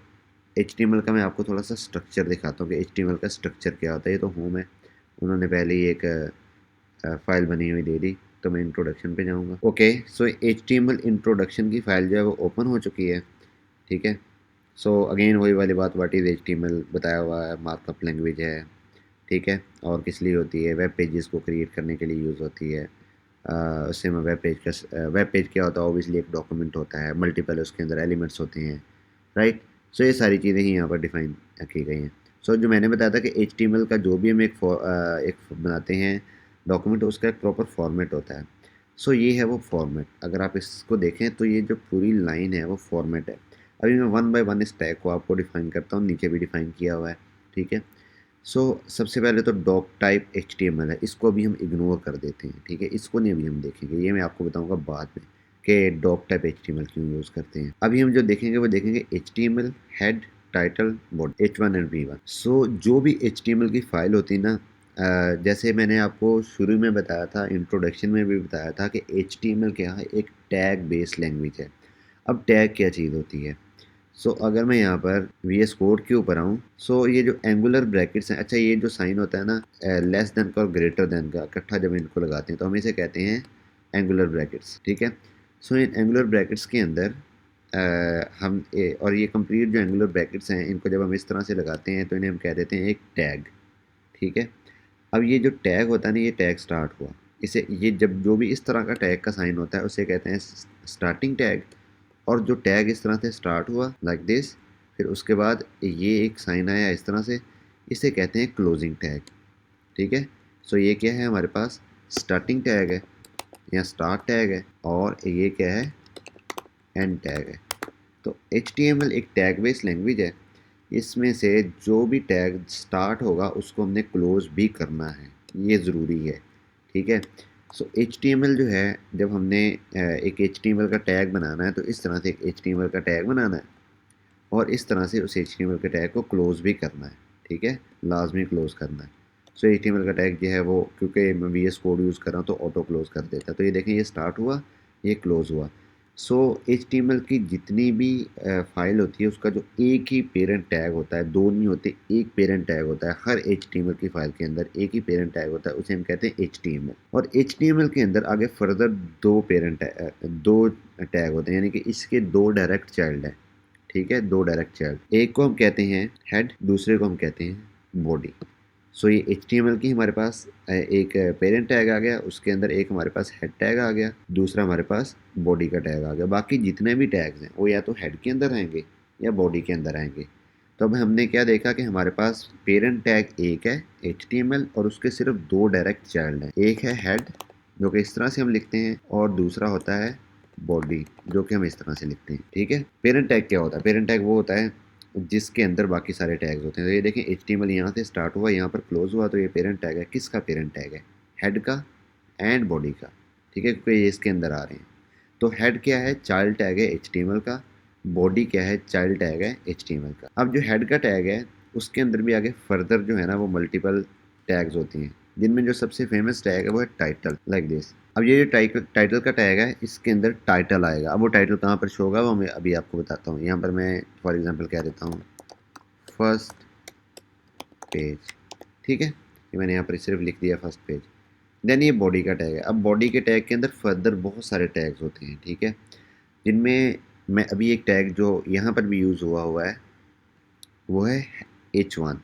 A: HTML का मैं आपको थोड़ा-सा स्ट्रक्चर दिखाता हूँ कि HTML का स्ट्रक्चर क्या होता है। ये तो होम है, उन्होंने पहले ही एक फ़ाइल बनी हुई दे दी। तो मैं इंट्रोडक्शन पे जाऊँगा। ओके, सो HTML इंट्रोडक्शन की फ़ाइल जो है वो ओपन हो चुकी है। ठीक है। सो अगेन वही वाली बात, व्हाट इज़ HTML बताया हुआ है, मार्कअप लैंग्वेज है। ठीक है, और किस लिए होती है? वेब पेजेस को क्रिएट करने के लिए यूज़ होती है। उससे में वेब पेज क्या होता है? ऑब्वियसली एक डॉक्यूमेंट होता है, मल्टीपल उसके अंदर एलिमेंट्स होते हैं, राइट? सो ये सारी चीज़ें ही यहाँ पर डिफ़ाइन की गई हैं। सो जो मैंने बताया था कि HTML का जो भी हम एक बनाते हैं डॉक्यूमेंट, उसका एक प्रॉपर फॉर्मेट होता है। सो ये है वो फॉर्मेट। अगर आप इसको देखें तो ये जो पूरी लाइन है वो फॉर्मेट है। अभी मैं वन बाय वन इस टैग को आपको डिफ़ाइन करता हूँ, नीचे भी डिफ़ाइन किया हुआ है। ठीक है। सो सबसे पहले तो डॉक टाइप HTML है, इसको भी हम इग्नोर कर देते हैं। ठीक है, इसको नहीं अभी हम देखेंगे, ये मैं आपको बताऊंगा बाद में कि डॉक टाइप HTML क्यों यूज़ करते हैं। अभी हम जो देखेंगे वो देखेंगे HTML head, title, body, H1 and V1। सो जो भी HTML की फाइल होती है ना, जैसे मैंने आपको शुरू में बताया था, इंट्रोडक्शन में भी बताया था कि HTML क्या है, एक टैग बेस्ड लैंग्वेज है। अब टैग क्या चीज़ होती है? सो अगर मैं यहाँ पर VS कोड के ऊपर आऊँ, सो ये जो एंगुलर ब्रैकेट्स हैं, अच्छा, ये जो साइन होता है ना, लेस देन का और ग्रेटर देन का इकट्ठा जब इनको लगाते हैं तो हम इसे कहते हैं एंगुलर ब्रैकेट्स। ठीक है। सो इन एंगुलर ब्रैकेट्स के अंदर और ये कंप्लीट जो एंगुलर ब्रैकेट्स हैं, इनको जब हम इस तरह से लगाते हैं तो इन्हें हम कह देते हैं एक टैग। ठीक है। अब ये जो टैग होता है ना, ये टैग स्टार्ट हुआ, इसे, ये जब जो भी इस तरह का टैग का साइन होता है उसे कहते हैं स्टार्टिंग टैग। और जो टैग इस तरह से स्टार्ट हुआ लाइक दिस, फिर उसके बाद ये एक साइन आया इस तरह से, इसे कहते हैं क्लोजिंग टैग। ठीक है। सो ये क्या है, हमारे पास स्टार्टिंग टैग है या स्टार्ट टैग है, और ये क्या है, एंड टैग है। तो HTML एक टैग बेस्ड लैंग्वेज है। इसमें से जो भी टैग स्टार्ट होगा उसको हमने क्लोज भी करना है, ये ज़रूरी है। ठीक है। सो HTML जो है, जब हमने एक HTML का टैग बनाना है तो इस तरह से एक HTML का टैग बनाना है, और इस तरह से उस HTML के टैग को क्लोज भी करना है। ठीक है, लाजमी क्लोज करना है। सो HTML का टैग जो है वो, क्योंकि मैं VS कोड यूज़ कर रहा हूँ तो ऑटो क्लोज कर देता है। तो ये देखें, ये स्टार्ट हुआ, ये क्लोज हुआ। सो HTML की जितनी भी फाइल होती है उसका जो एक ही पेरेंट टैग होता है, दो नहीं होते, एक पेरेंट टैग होता है हर HTML की फाइल के अंदर, एक ही पेरेंट टैग होता है, उसे हम कहते हैं HTML। और HTML के अंदर आगे फर्दर दो टैग होते हैं, यानी कि इसके 2 डायरेक्ट चाइल्ड हैं। ठीक है, 2 डायरेक्ट चाइल्ड, एक को हम कहते हैं हेड, दूसरे को हम कहते हैं बॉडी। सो ये HTML की हमारे पास एक पेरेंट टैग आ गया, उसके अंदर एक हमारे पास हेड टैग आ गया, दूसरा हमारे पास बॉडी का टैग आ गया। बाकी जितने भी टैग्स हैं वो या तो हेड के अंदर आएंगे या बॉडी के अंदर आएंगे। तो अब हमने क्या देखा कि हमारे पास पेरेंट टैग एक है HTML, और उसके सिर्फ 2 डायरेक्ट चाइल्ड हैं। एक है हेड, जो कि इस तरह से हम लिखते हैं, और दूसरा होता है बॉडी, जो कि हम इस तरह से लिखते हैं। ठीक है। पेरेंट टैग क्या होता है? पेरेंट टैग वो होता है जिसके अंदर बाकी सारे टैग्स होते हैं। तो ये देखें, HTML यहाँ से स्टार्ट हुआ, यहाँ पर क्लोज हुआ, तो ये पेरेंट टैग है। किसका पेरेंट टैग है? हेड का एंड बॉडी का। ठीक है, क्योंकि ये इसके अंदर आ रहे हैं। तो हेड क्या है? चाइल्ड टैग है HTML का। बॉडी क्या है? चाइल्ड टैग है HTML का। अब जो हेड का टैग है उसके अंदर भी आगे फर्दर जो है ना वो मल्टीपल टैग्स होती हैं। जिनमें जो सबसे फेमस टैग है वो है टाइटल, लाइक दिस। अब ये जो टाइटल का टैग है, इसके अंदर टाइटल आएगा। अब वो टाइटल कहाँ पर शो होगा वो मैं अभी आपको बताता हूँ। यहाँ पर मैं फॉर एग्जांपल कह देता हूँ फर्स्ट पेज, ठीक है। ये मैंने यहाँ पर सिर्फ लिख दिया फर्स्ट पेज। देन ये बॉडी का टैग है। अब बॉडी के टैग के अंदर फर्दर बहुत सारे टैग्स होते हैं, ठीक है, जिनमें मैं अभी एक टैग जो यहाँ पर भी यूज़ हुआ है वो है H1।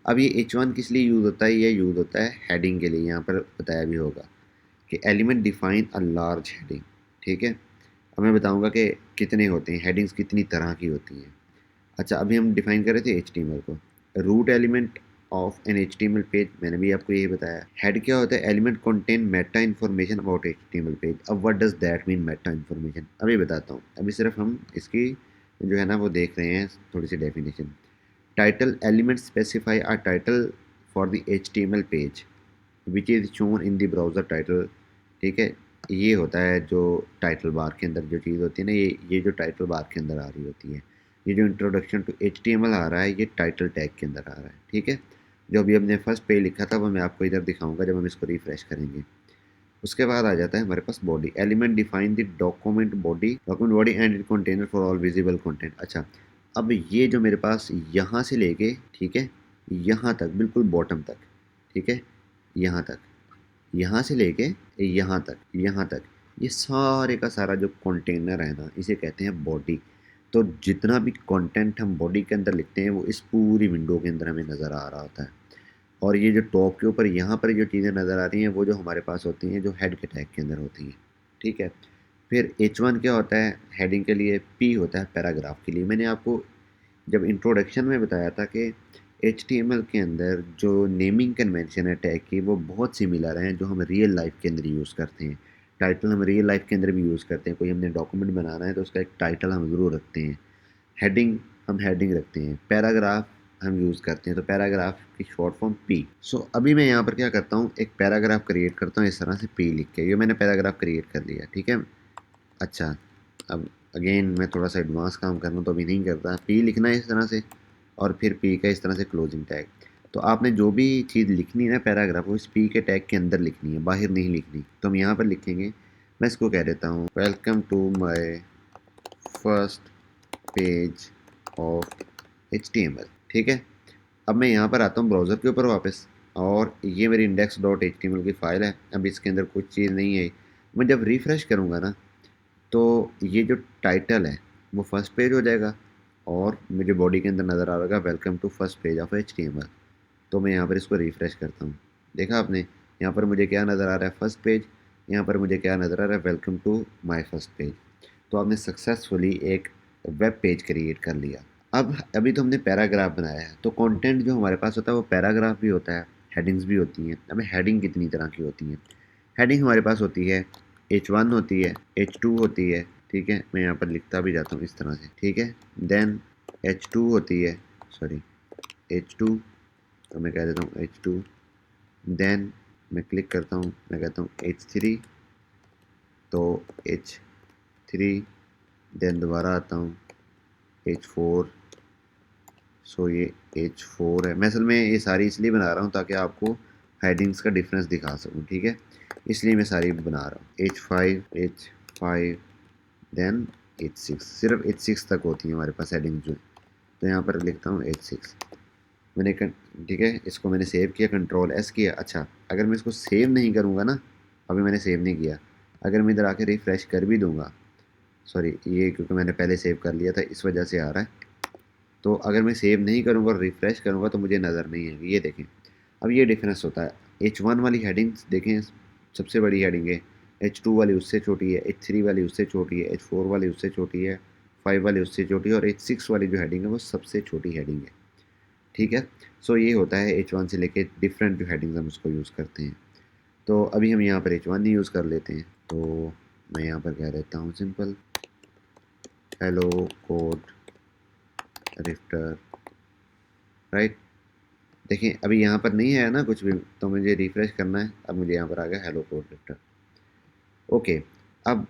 A: अब ये H1 किस लिए यूज़ होता है? ये यूज़ होता है हेडिंग के लिए। यहाँ पर बताया भी होगा कि element define a large heading, ठीक है। अब मैं बताऊंगा कि कितने होते हैं, हेडिंग्स कितनी तरह की होती हैं। अच्छा, अभी हम डिफाइन कर रहे थे HTML को। Root element of an HTML page, मैंने भी आपको यही बताया। हेड क्या होता है? Element contain meta information about HTML page. अब what does that mean meta information? अभी बताता हूँ। अभी सिर्फ हम इसकी जो है ना वो देख रहे हैं थोड़ी सी definition. Title element specify a title for the HTML page which is shown in the browser title, ठीक है। ये होता है जो टाइटल बार के अंदर जो चीज़ होती है ना, ये जो टाइटल बार के अंदर आ रही होती है। ये जो इंट्रोडक्शन टू HTML आ रहा है, ये टाइटल टैग के अंदर आ रहा है, ठीक है। जो अभी हमने फर्स्ट पेज लिखा था वो मैं आपको इधर दिखाऊंगा जब हम इसको रिफ्रेश करेंगे। उसके बाद आ जाता है हमारे पास body element define the document body and it container for all visible content. अच्छा, अब ये जो मेरे पास यहाँ से लेके, ठीक है, यहाँ तक बिल्कुल बॉटम तक, ठीक है, यहाँ तक, यहाँ से लेके यहाँ तक, यहाँ तक, ये सारे का सारा जो कंटेनर है ना, इसे कहते हैं बॉडी। तो जितना भी कंटेंट हम बॉडी के अंदर लिखते हैं वो इस पूरी विंडो के अंदर हमें नज़र आ रहा होता है। और ये जो टॉप के ऊपर यहाँ पर जो चीज़ें नज़र आ रही हैं वो जो हमारे पास होती हैं जो हेड के टैग के अंदर होती हैं, ठीक है। फिर H1 क्या होता है हेडिंग के लिए? P होता है पैराग्राफ के लिए। मैंने आपको जब इंट्रोडक्शन में बताया था कि HTML के अंदर जो नेमिंग कन्वेंशन है टैग की वो बहुत सिमिलर हैं जो हम रियल लाइफ के अंदर यूज़ करते हैं। टाइटल हम रियल लाइफ के अंदर भी यूज़ करते हैं। कोई हमने डॉक्यूमेंट बनाना है तो उसका एक टाइटल हम ज़रूर रखते हैं। हेडिंग हम हेडिंग रखते हैं। पैराग्राफ हम यूज़ करते हैं, तो पैराग्राफ की शॉर्ट फॉर्म P। सो अभी मैं यहाँ पर क्या करता हूँ, एक पैराग्राफ क्रिएट करता हूँ इस तरह से P लिख के। ये मैंने पैराग्राफ क्रिएट कर लिया, ठीक है। अच्छा, अब अगेन मैं थोड़ा सा एडवांस काम करना तो अभी नहीं करता। P लिखना है इस तरह से और फिर P का इस तरह से क्लोजिंग टैग। तो आपने जो भी चीज़ लिखनी है ना पैराग्राफ, वो इस P के टैग के अंदर लिखनी है, बाहर नहीं लिखनी। तो हम यहाँ पर लिखेंगे, मैं इसको कह देता हूँ welcome to my first page of HTML, ठीक है। अब मैं यहाँ पर आता हूँ ब्राउज़र के ऊपर वापस, और ये मेरी index.html की फ़ाइल है। अब इसके अंदर कुछ चीज़ नहीं है। मैं जब रिफ़्रेश करूँगा ना तो ये जो टाइटल है वो फर्स्ट पेज हो जाएगा और मुझे बॉडी के अंदर नज़र आ रहा है welcome to first page of HTML। तो मैं यहाँ पर इसको रिफ़्रेश करता हूँ। देखा आपने, यहाँ पर मुझे क्या नज़र आ रहा है? First page. यहाँ पर मुझे क्या नज़र आ रहा है? Welcome to my first page. तो आपने सक्सेसफुली एक वेब पेज क्रिएट कर लिया। अब अभी तो हमने पैराग्राफ बनाया है, तो कंटेंट जो हमारे पास होता है वो पैराग्राफ भी होता है, हेडिंग्स भी होती हैं। अब हेडिंग कितनी तरह की होती हैं? हेडिंग हमारे पास होती है H1 होती है, H2 होती है, ठीक है। मैं यहाँ पर लिखता भी जाता हूँ इस तरह से, ठीक है। देन H2 होती है, सॉरी H2, तो मैं कह देता हूँ H2। देन मैं क्लिक करता हूँ, मैं कहता हूँ H3, तो H3। देन दोबारा आता हूँ H4। सो ये H4 है। मैं असल में ये सारी इसलिए बना रहा हूँ ताकि आपको हेडिंग्स का डिफरेंस दिखा सकूँ, ठीक है। इसलिए मैं सारी बना रहा हूँ। H5, then H6। सिर्फ H6 तक होती है हमारे पास हेडिंग जो। तो यहाँ पर लिखता हूँ H6। मैंने ठीक है, इसको मैंने सेव किया, Ctrl+S किया। अच्छा, अगर मैं इसको सेव नहीं करूँगा ना, अभी मैंने सेव नहीं किया, अगर मैं इधर आके रिफ़्रेश कर भी दूँगा, सॉरी ये क्योंकि मैंने पहले सेव कर लिया था इस वजह से आ रहा है। तो अगर मैं सेव नहीं करूँगा और रिफ़्रेश करूँगा तो मुझे नज़र नहीं आएगी। ये देखें, अब ये डिफरेंस होता है। H1 वाली हेडिंग्स देखें, सबसे बड़ी हेडिंग है। H2 वाली उससे छोटी है, H3 वाली उससे छोटी है, H4 वाली उससे छोटी है, 5 वाली उससे छोटी है, और H6 वाली जो हेडिंग है वो सबसे छोटी हेडिंग है, ठीक है। सो ये होता है H1 से लेके डिफरेंट जो हेडिंग्स हम उसको यूज़ करते हैं। तो अभी हम यहाँ पर H1 ही यूज़ कर लेते हैं। तो मैं यहाँ पर कह देता हूँ सिंपल हेलो कोड रिफ्टर, राइट। देखिए अभी यहाँ पर नहीं है ना कुछ भी, तो मुझे रिफ़्रेश करना है। अब मुझे यहाँ पर आ गया हेलो कोड रिफ्टर। ओके, अब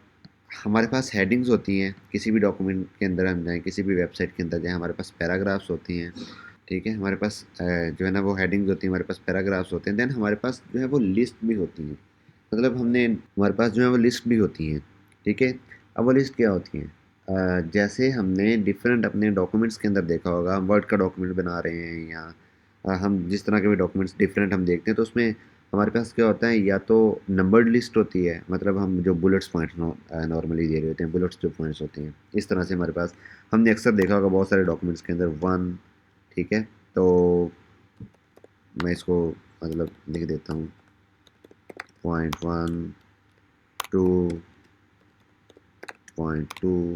A: हमारे पास हेडिंग्स होती हैं किसी भी डॉक्यूमेंट के अंदर हम जाएँ, किसी भी वेबसाइट के अंदर जाएँ, हमारे पास पैराग्राफ्स होती हैं, ठीक है, हमारे पास जो है ना वो हेडिंग्स होती हैं, हमारे पास पैराग्राफ्स होते हैं, देन हमारे पास जो है वो लिस्ट भी होती हैं। मतलब हमने हमारे पास जो है वो लिस्ट भी होती हैं। ठीक है, अब वो लिस्ट क्या होती हैं? जैसे हमने डिफरेंट अपने डॉक्यूमेंट्स के अंदर देखा होगा, हम वर्ड का डॉक्यूमेंट बना रहे हैं या हम जिस तरह के भी डॉक्यूमेंट्स डिफरेंट हम देखते हैं, तो उसमें हमारे पास क्या होता है, या तो नंबर्ड लिस्ट होती है, मतलब हम जो बुलेट्स पॉइंट्स नॉर्मली दे रहे होते हैं, बुलेट्स जो पॉइंट्स होते हैं, इस तरह से हमारे पास हमने अक्सर देखा होगा बहुत सारे डॉक्यूमेंट्स के अंदर वन। ठीक है, तो मैं इसको मतलब लिख देता हूँ, .1, 2, .2,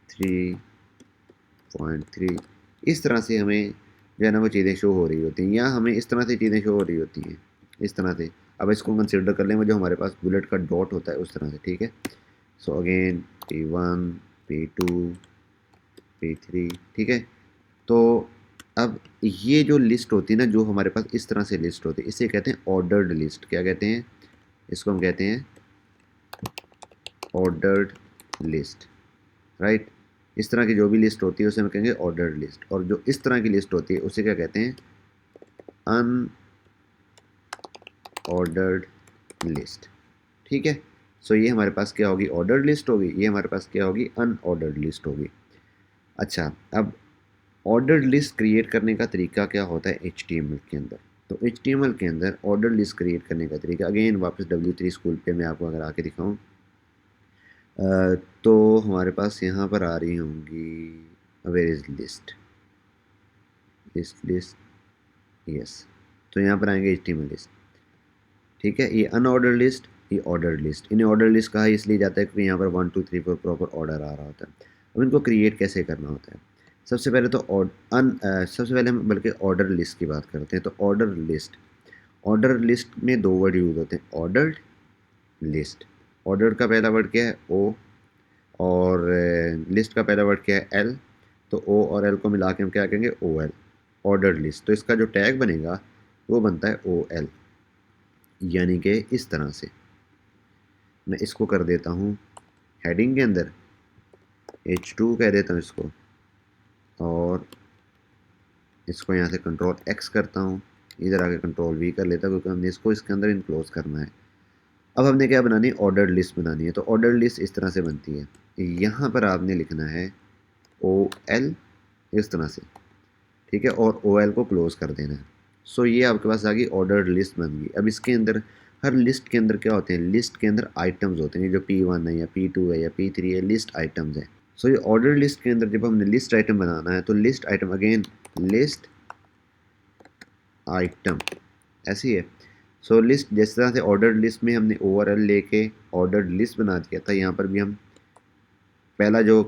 A: 3.3, इस तरह से हमें जो है ना वो चीज़ें शो हो रही होती हैं, या हमें इस तरह से चीज़ें शो हो रही होती हैं, इस तरह से। अब इसको कंसिडर कर लें, वो जो हमारे पास बुलेट का डॉट होता है उस तरह से। ठीक है, so again P1, P2, P3। ठीक है, तो अब ये जो लिस्ट होती है ना, जो हमारे पास इस तरह से लिस्ट होती है, इसे कहते हैं ऑर्डर्ड लिस्ट। क्या कहते हैं इसको? हम कहते हैं ऑर्डर्ड लिस्ट, राइट। इस तरह की जो भी लिस्ट होती है उसे हम कहेंगे ऑर्डर्ड लिस्ट, और जो इस तरह की लिस्ट होती है उसे क्या कहते हैं? Unordered list. ठीक है, सो ये हमारे पास क्या होगी? ऑर्डर्ड लिस्ट होगी। ये हमारे पास क्या होगी? अनऑर्डर्ड लिस्ट होगी। अच्छा, अब ऑर्डर्ड लिस्ट क्रिएट करने का तरीका क्या होता है HTML के अंदर? तो HTML के अंदर ऑर्डर लिस्ट क्रिएट करने का तरीका, अगेन वापस W3 स्कूल पे मैं आपको अगर आके दिखाऊं, तो हमारे पास यहाँ पर आ रही होंगी where is list, list list, yes. तो यहाँ पर आएंगे HTML लिस्ट। ठीक है, ये अनऑर्डर लिस्ट, ये ऑर्डर लिस्ट। इन्हें ऑर्डर लिस्ट कहा इसलिए जाता है क्योंकि यहाँ पर 1 2 3 4 प्रॉपर ऑर्डर आ रहा होता है। अब इनको क्रिएट कैसे करना होता है? सबसे पहले तो सबसे पहले हम बल्कि ऑर्डर लिस्ट की बात करते हैं। तो ऑर्डर लिस्ट में दो वर्ड यूज होते हैं, ऑर्डर्ड, लिस्ट। ऑर्डर का पहला वर्ड क्या है? ओ, और लिस्ट का पहला वर्ड क्या है? एल। तो ओ और एल को मिला के हम क्या कहेंगे? O L, order list. तो इसका जो टैग बनेगा वो बनता है ओ एल, यानी कि इस तरह से। मैं इसको कर देता हूँ हेडिंग के अंदर H2 कह देता हूँ इसको, और इसको यहाँ से कंट्रोल X करता हूँ, इधर आके कंट्रोल V कर लेता हूँ, क्योंकि हमने इसको इसके अंदर इनक्लोज करना है। अब हमने क्या बनानी है? ऑर्डर लिस्ट बनानी है। तो ऑर्डर लिस्ट इस तरह से बनती है, यहाँ पर आपने लिखना है OL इस तरह से। ठीक है, और OL को क्लोज कर देना है। सो ये आपके पास आ गई ऑर्डर लिस्ट बन गई। अब इसके अंदर हर लिस्ट के अंदर क्या होते हैं? लिस्ट के अंदर आइटम्स होते हैं, जो P1 है या P2 है या P3 है, लिस्ट आइटम्स हैं। सो ये ऑर्डर लिस्ट के अंदर जब हमने लिस्ट आइटम बनाना है, तो list item again list item ऐसी है। सो लिस्ट जिस तरह से ऑर्डर लिस्ट में हमने ओवरऑल लेके ऑर्डर लिस्ट बना दिया था, यहाँ पर भी हम पहला जो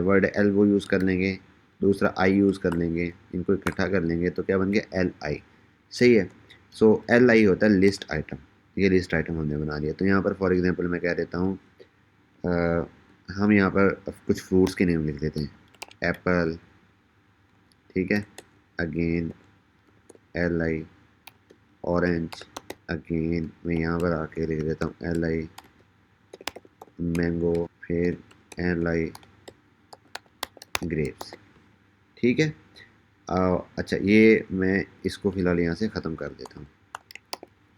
A: वर्ड एल वो यूज़ कर लेंगे, दूसरा आई यूज़ कर लेंगे, इनको इकट्ठा कर लेंगे तो क्या बन गया? LI। सही है। सो LI होता है लिस्ट आइटम। ये लिस्ट आइटम हमने बना लिया। तो यहाँ पर फॉर एग्जांपल मैं कह देता हूँ, हम यहाँ पर कुछ फ्रूट्स के नेम लिख देते हैं, एप्पल। ठीक है, अगेन LI, ऑरेंज। अगेन मैं यहाँ पर आके लिख देता हूँ LI, मैंगो। फिर LI, ग्रेप्स। ठीक है। अच्छा, ये मैं इसको फ़िलहाल यहाँ से ख़त्म कर देता हूँ।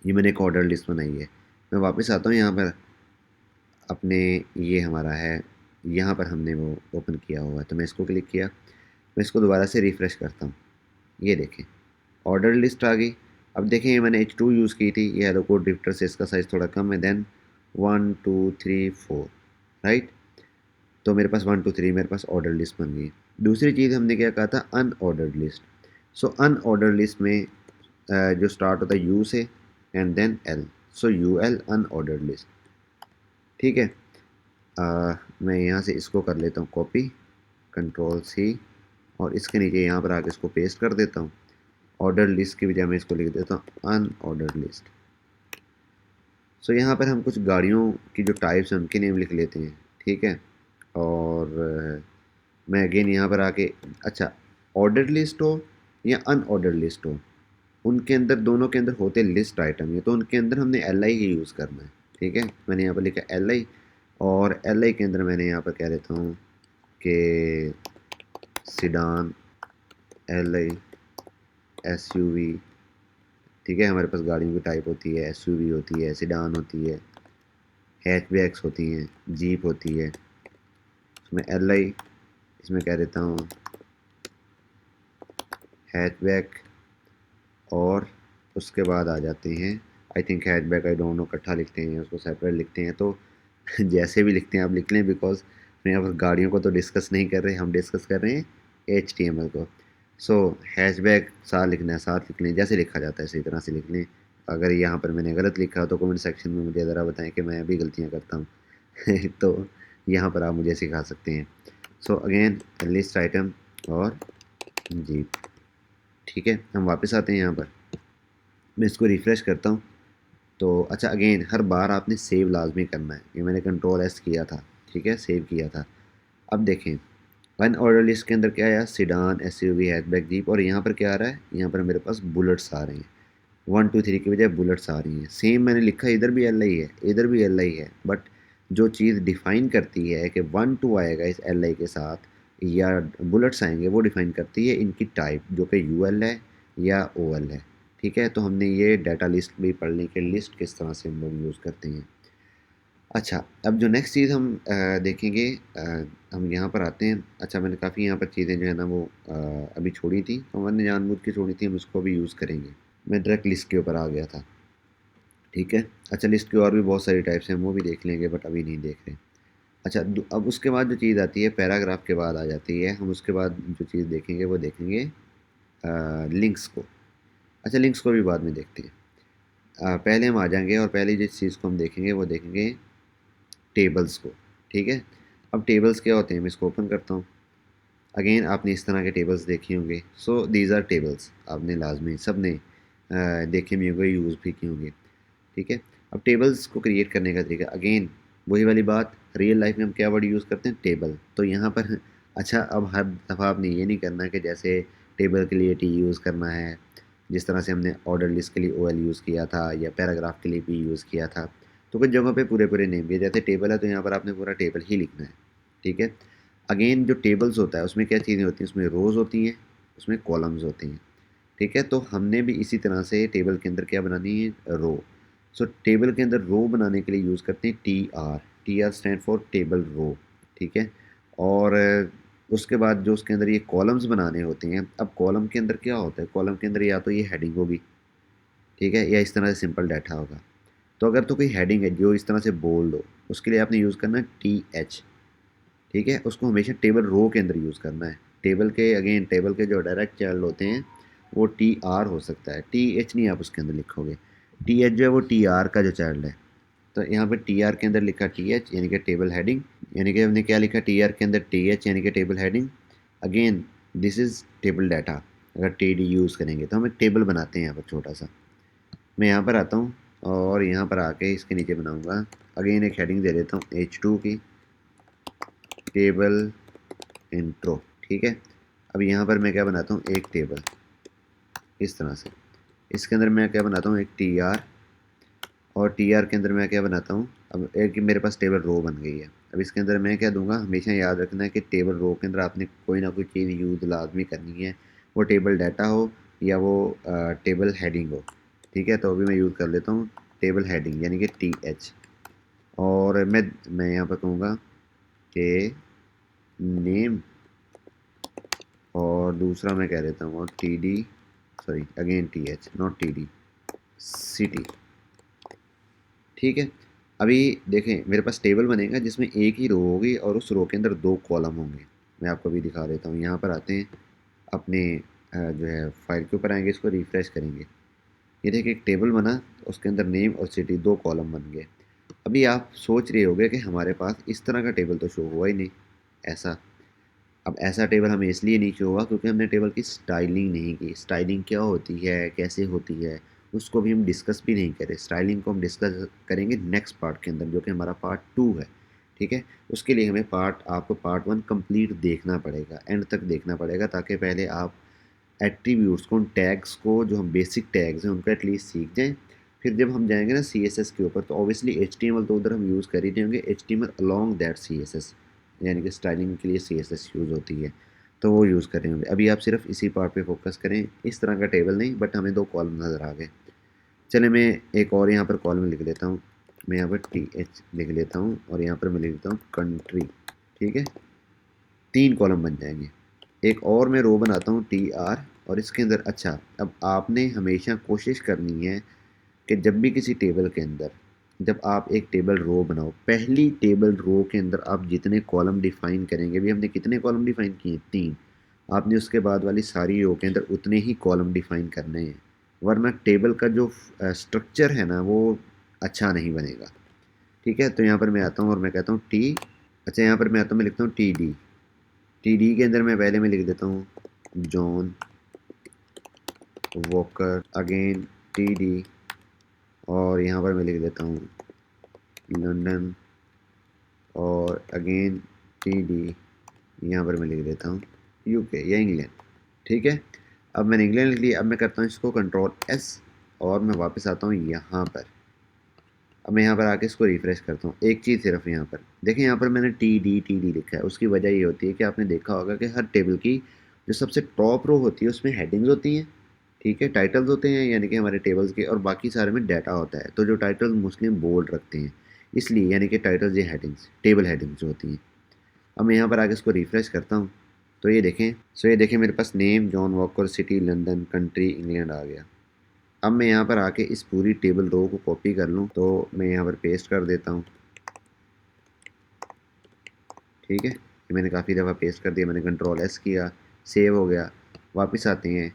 A: ये मैंने एक ऑर्डर लिस्ट बनाई है। मैं वापस आता हूँ यहाँ पर अपने, ये हमारा है, यहाँ पर हमने वो ओपन किया हुआ है, तो मैं इसको क्लिक किया। मैं इसको दोबारा से रिफ़्रेश करता हूँ, ये देखें ऑर्डर लिस्ट आ गई। अब देखें ये मैंने H2 यूज़ की थी, ये हेलो कोड ड्रिफ्टर से इसका साइज़ थोड़ा कम है। Then 1 2 3 4, right. तो मेरे पास 1 2 3 मेरे पास ऑर्डर लिस्ट बन गई। दूसरी चीज़ हमने क्या कहा था? Unordered list. So unordered list में जो स्टार्ट होता है यू से and then L, so UL unordered list. ठीक है, मैं यहाँ से इसको कर लेता हूँ कॉपी, कंट्रोल C, और इसके नीचे यहाँ पर आके इसको पेस्ट कर देता हूँ। ऑर्डर लिस्ट की बजाय मैं इसको लिख देता हूँ अनऑर्डर्ड लिस्ट। सो यहाँ पर हम कुछ गाड़ियों की जो टाइप्स हैं उनके नेम लिख लेते हैं। ठीक है, और मैं अगेन यहाँ पर आके, अच्छा ऑर्डर लिस्ट हो या अनऑर्डर लिस्ट हो, उनके अंदर दोनों के अंदर होते लिस्ट आइटम है, तो उनके अंदर हमने LI ही यूज़ करना है। ठीक है, मैंने यहाँ पर लिखा LI, और LI के अंदर मैंने यहाँ पर कह देता हूँ कि सिडान LI, SUV, ठीक है, हमारे पास गाड़ियों की टाइप होती है, SUV होती है, सेडान होती है, हैचबैक्स होती हैं, जीप होती है, इसमें LI, इसमें कह देता हूँ हैचबैक, और उसके बाद आ जाते हैं, I think hatchback, I don't know, इकट्ठा लिखते हैं उसको सेपरेट लिखते हैं, तो जैसे भी लिखते हैं आप लिख लें, बिकॉज हम यहाँ पर गाड़ियों को तो डिस्कस नहीं कर रहे, हम डिस्कस कर रहे हैं HTML को। सो हैचबैक साथ लिखना है, साथ लिख लें, जैसे लिखा जाता है इसी तरह से लिख लें। अगर यहाँ पर मैंने गलत लिखा हो तो कमेंट सेक्शन में मुझे ज़रा बताएं कि मैं भी गलतियाँ करता हूँ तो यहाँ पर आप मुझे सिखा सकते हैं। सो अगेन लिस्ट आइटम और जी, ठीक है, हम वापस आते हैं यहाँ पर, मैं इसको रिफ़्रेश करता हूँ। तो अच्छा, अगेन हर बार आपने सेव लाजमी करना है, ये मैंने कंट्रोल S किया था, ठीक है, सेव किया था। अब देखें वन ऑर्डर लिस्ट के अंदर क्या आया, सिडान, SUV, हैचबैक, जीप, और यहाँ पर क्या आ रहा है, यहाँ पर मेरे पास बुलेट्स आ रहे हैं, 1 2 3 की बजाय बुलेट्स आ रही हैं। सेम मैंने लिखा है, इधर भी LI है, इधर भी LI है, बट जो चीज़ डिफ़ाइन करती है कि 1 2 आएगा इस LI के साथ या बुलेट्स आएंगे, वो डिफ़ाइन करती है इनकी टाइप, जो कि UL है या OL है, ठीक है। तो हमने ये डाटा लिस्ट भी पढ़ ली कि लिस्ट किस तरह से हम लोग यूज़ करते हैं। अच्छा, अब जो नेक्स्ट चीज़ हम देखेंगे, हम यहाँ पर आते हैं। अच्छा, मैंने काफ़ी यहाँ पर चीज़ें जो है ना वो अभी छोड़ी थी, तो मैंने जानबूझ के छोड़ी थी, हम उसको भी यूज़ करेंगे। मैं डायरेक्ट लिस्ट के ऊपर आ गया था, ठीक है। अच्छा, लिस्ट के और भी बहुत सारी टाइप्स हैं, वो भी देख लेंगे, बट अभी नहीं देख रहे। अच्छा, अब उसके बाद जो चीज़ आती है पैराग्राफ के बाद आ जाती है, हम उसके बाद जो चीज़ देखेंगे वो देखेंगे लिंक्स को। अच्छा, लिंक्स को भी बाद में देखते हैं। पहले हम आ जाएंगे और पहले जिस चीज़ को हम देखेंगे वो देखेंगे टेबल्स को, ठीक है। अब टेबल्स क्या होते हैं, मैं इसको ओपन करता हूँ। अगेन आपने इस तरह के टेबल्स देखे होंगे, सो दीज आर टेबल्स, आपने लाजमी सब ने देखे भी होंगे, यूज़ भी किए होंगे, ठीक है। अब टेबल्स को क्रिएट करने का तरीका, अगेन वही वाली बात, रियल लाइफ में हम क्या वर्ड यूज़ करते हैं, टेबल। तो यहाँ पर अच्छा, अब हर दफ़ा आपने ये नहीं करना कि जैसे टेबल के लिए T यूज़ करना है, जिस तरह से हमने ऑर्डर लिस्ट के लिए OL यूज़ किया था या पैराग्राफ के लिए P यूज़ किया था। तो कुछ जगहों पे पूरे पूरे नेम भी, जैसे टेबल है तो यहाँ पर आपने पूरा टेबल ही लिखना है, ठीक है। अगेन जो टेबल्स होता है उसमें क्या चीज़ें होती हैं, उसमें रोज़ होती हैं, उसमें कॉलम्स होती हैं, ठीक है। तो हमने भी इसी तरह से टेबल के अंदर क्या बनानी है, रो। सो टेबल के अंदर रो बनाने के लिए यूज़ करते हैं TR stand for table row, ठीक है। और उसके बाद जो उसके अंदर ये कॉलम्स बनाने होते हैं, अब कॉलम के अंदर क्या होता है, कॉलम के अंदर या तो ये हेडिंग होगी, ठीक है, या इस तरह से सिंपल डाटा होगा। तो अगर तो कोई हेडिंग है जो इस तरह से बोल्ड हो, उसके लिए आपने यूज़ करना है TH, ठीक है। उसको हमेशा टेबल रो के अंदर यूज़ करना है। टेबल के अगेन टेबल के जो डायरेक्ट चाइल्ड होते हैं वो TR हो सकता है, TH नहीं आप उसके अंदर लिखोगे। TH जो है वो TR का जो चाइल्ड है। तो यहाँ पे TR के अंदर लिखा TH यानी कि टेबल हेडिंग, यानी कि हमने क्या लिखा TR के अंदर TH यानी कि table heading. Again this is table data. अगर TD यूज़ करेंगे तो हम एक टेबल बनाते हैं यहाँ पर छोटा सा। मैं यहाँ पर आता हूँ और यहाँ पर आके इसके नीचे बनाऊँगा, अगेन एक हेडिंग दे देता हूँ H2 की, टेबल इंट्रो, ठीक है। अब यहाँ पर मैं क्या बनाता हूँ, एक टेबल इस तरह से, इसके अंदर मैं क्या बनाता हूँ, एक TR, और TR के अंदर मैं क्या बनाता हूँ, अब एक मेरे पास टेबल रो बन गई है। अब इसके अंदर मैं क्या दूंगा, हमेशा याद रखना है कि टेबल रो के अंदर आपने कोई ना कोई चीज़ यूज़ लाजमी करनी है, वो टेबल डाटा हो या वो टेबल हेडिंग हो, ठीक है। तो अभी मैं यूज़ कर लेता हूँ टेबल हेडिंग यानी कि TH, और मैं यहाँ पर कहूँगा कि नेम, और दूसरा मैं कह देता हूँ TD, sorry again TH not TD, city, ठीक है। अभी देखें मेरे पास टेबल बनेगा जिसमें एक ही रो होगी और उस रो के अंदर 2 कॉलम होंगे। मैं आपको अभी दिखा देता हूँ, यहाँ पर आते हैं अपने जो है फाइल के ऊपर आएंगे, इसको रिफ़्रेश करेंगे। ये देखिए एक टेबल बना, उसके अंदर नेम और सिटी 2 कॉलम बन गए। अभी आप सोच रहे होंगे कि हमारे पास इस तरह का टेबल तो शो हुआ ही नहीं, ऐसा। अब ऐसा टेबल हमें इसलिए नहीं शो हुआ क्योंकि हमने टेबल की स्टाइलिंग नहीं की। स्टाइलिंग क्या होती है, कैसे होती है, उसको भी हम डिस्कस भी नहीं करें। स्टाइलिंग को हम डिस्कस करेंगे नेक्स्ट पार्ट के अंदर, जो कि हमारा पार्ट 2 है, ठीक है। उसके लिए हमें आपको पार्ट 1 कंप्लीट देखना पड़ेगा, एंड तक देखना पड़ेगा, ताकि पहले आप एट्रीब्यूट्स को, उन टैग्स को, जो हम बेसिक टैग्स हैं उनको एटलीस्ट सीख जाएँ। फिर जब हम जाएंगे ना CSS के ऊपर, तो ऑब्वियसली HTML तो उधर हम यूज़ कर ही देंगे, HTML अलॉन्ग दैट CSS, यानी कि स्टाइलिंग के लिए CSS यूज़ होती है। तो वो यूज़ करें होंगे। अभी आप सिर्फ इसी पार्ट पे फोकस करें, इस तरह का टेबल नहीं, बट हमें 2 कॉलम नज़र आ गए। चलिए मैं एक और यहाँ पर कॉलम लिख लेता हूँ। मैं यहाँ पर TH लिख लेता हूँ और यहाँ पर मैं लिख देता हूँ कंट्री, ठीक है? 3 कॉलम बन जाएंगे। एक और मैं रो बनाता हूँ TR और इसके अंदर अच्छा, अब आपने हमेशा कोशिश करनी है कि जब भी किसी टेबल के अंदर, जब आप एक टेबल रो बनाओ, पहली टेबल रो के अंदर आप जितने कॉलम डिफाइन करेंगे, अभी हमने कितने कॉलम डिफाइन किए? 3। आपने उसके बाद वाली सारी रो के अंदर उतने ही कॉलम डिफाइन करने हैं, वरना टेबल का जो स्ट्रक्चर है ना वो अच्छा नहीं बनेगा। ठीक है, तो यहाँ पर मैं आता हूँ और मैं कहता हूँ टी, अच्छा यहाँ पर मैं आता हूँ, मैं लिखता हूँ TD। TD के अंदर मैं पहले मैं लिख देता हूँ जॉन वॉकर, अगेन TD, और यहाँ पर मैं लिख देता हूँ लंदन, और अगेन TD, यहाँ पर मैं लिख देता हूँ UK या इंग्लैंड। ठीक है, अब मैंने इंग्लैंड लिख लिया। अब मैं करता हूँ इसको Ctrl+S और मैं वापस आता हूँ यहाँ पर। अब मैं यहाँ पर आके इसको रिफ्रेश करता हूँ। एक चीज़ सिर्फ यहाँ पर देखें, यहाँ पर मैंने TD लिखा है। उसकी वजह ये होती है कि आपने देखा होगा कि हर टेबल की जो सबसे टॉप रो होती है उसमें हेडिंग्स होती हैं, ठीक है, टाइटल्स होते हैं यानी कि हमारे टेबल्स के, और बाकी सारे में डाटा होता है। तो जो टाइटल्स मोस्टली बोल्ड रखते हैं इसलिए, यानी कि टाइटल्स ये हेडिंग्स, टेबल हेडिंग्स जो होती हैं। अब मैं यहाँ पर आके इसको रिफ्रेश करता हूँ तो ये देखें, ये देखें मेरे पास name John Walker, city London, country England आ गया। अब मैं यहाँ पर आके इस पूरी टेबल रो को कॉपी कर लूँ तो मैं यहाँ पर पेस्ट कर देता हूँ। ठीक है, ये मैंने काफ़ी दफ़ा पेस्ट कर दिया। मैंने Ctrl+S किया, सेव हो गया। वापस आते हैं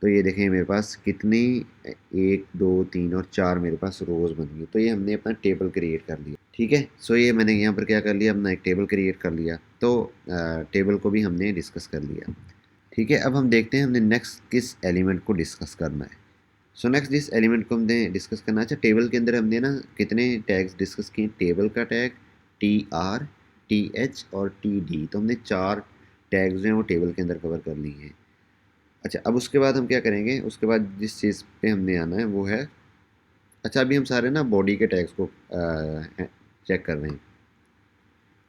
A: तो ये देखें मेरे पास कितनी 1 2 3 और 4 मेरे पास रोज़ बन गई। तो ये हमने अपना टेबल क्रिएट कर लिया। ठीक है, ये मैंने यहाँ पर क्या कर लिया, अपना एक टेबल क्रिएट कर लिया। तो टेबल को भी हमने डिस्कस कर लिया। ठीक है, अब हम देखते हैं हमने नेक्स्ट किस एलिमेंट को डिस्कस करना है। नेक्स्ट जिस एलिमेंट को हमने डिस्कस करना है, अच्छा टेबल के अंदर हमने ना कितने टैग्स डिस्कस किए? टेबल का टैग, TR, TH और TD। तो हमने 4 टैग्स जो हैं वो टेबल के अंदर कवर कर लिए हैं। अच्छा, अब उसके बाद हम क्या करेंगे, उसके बाद जिस चीज़ पे हमने आना है वो है, अच्छा अभी हम सारे ना बॉडी के टैग्स को चेक कर रहे हैं।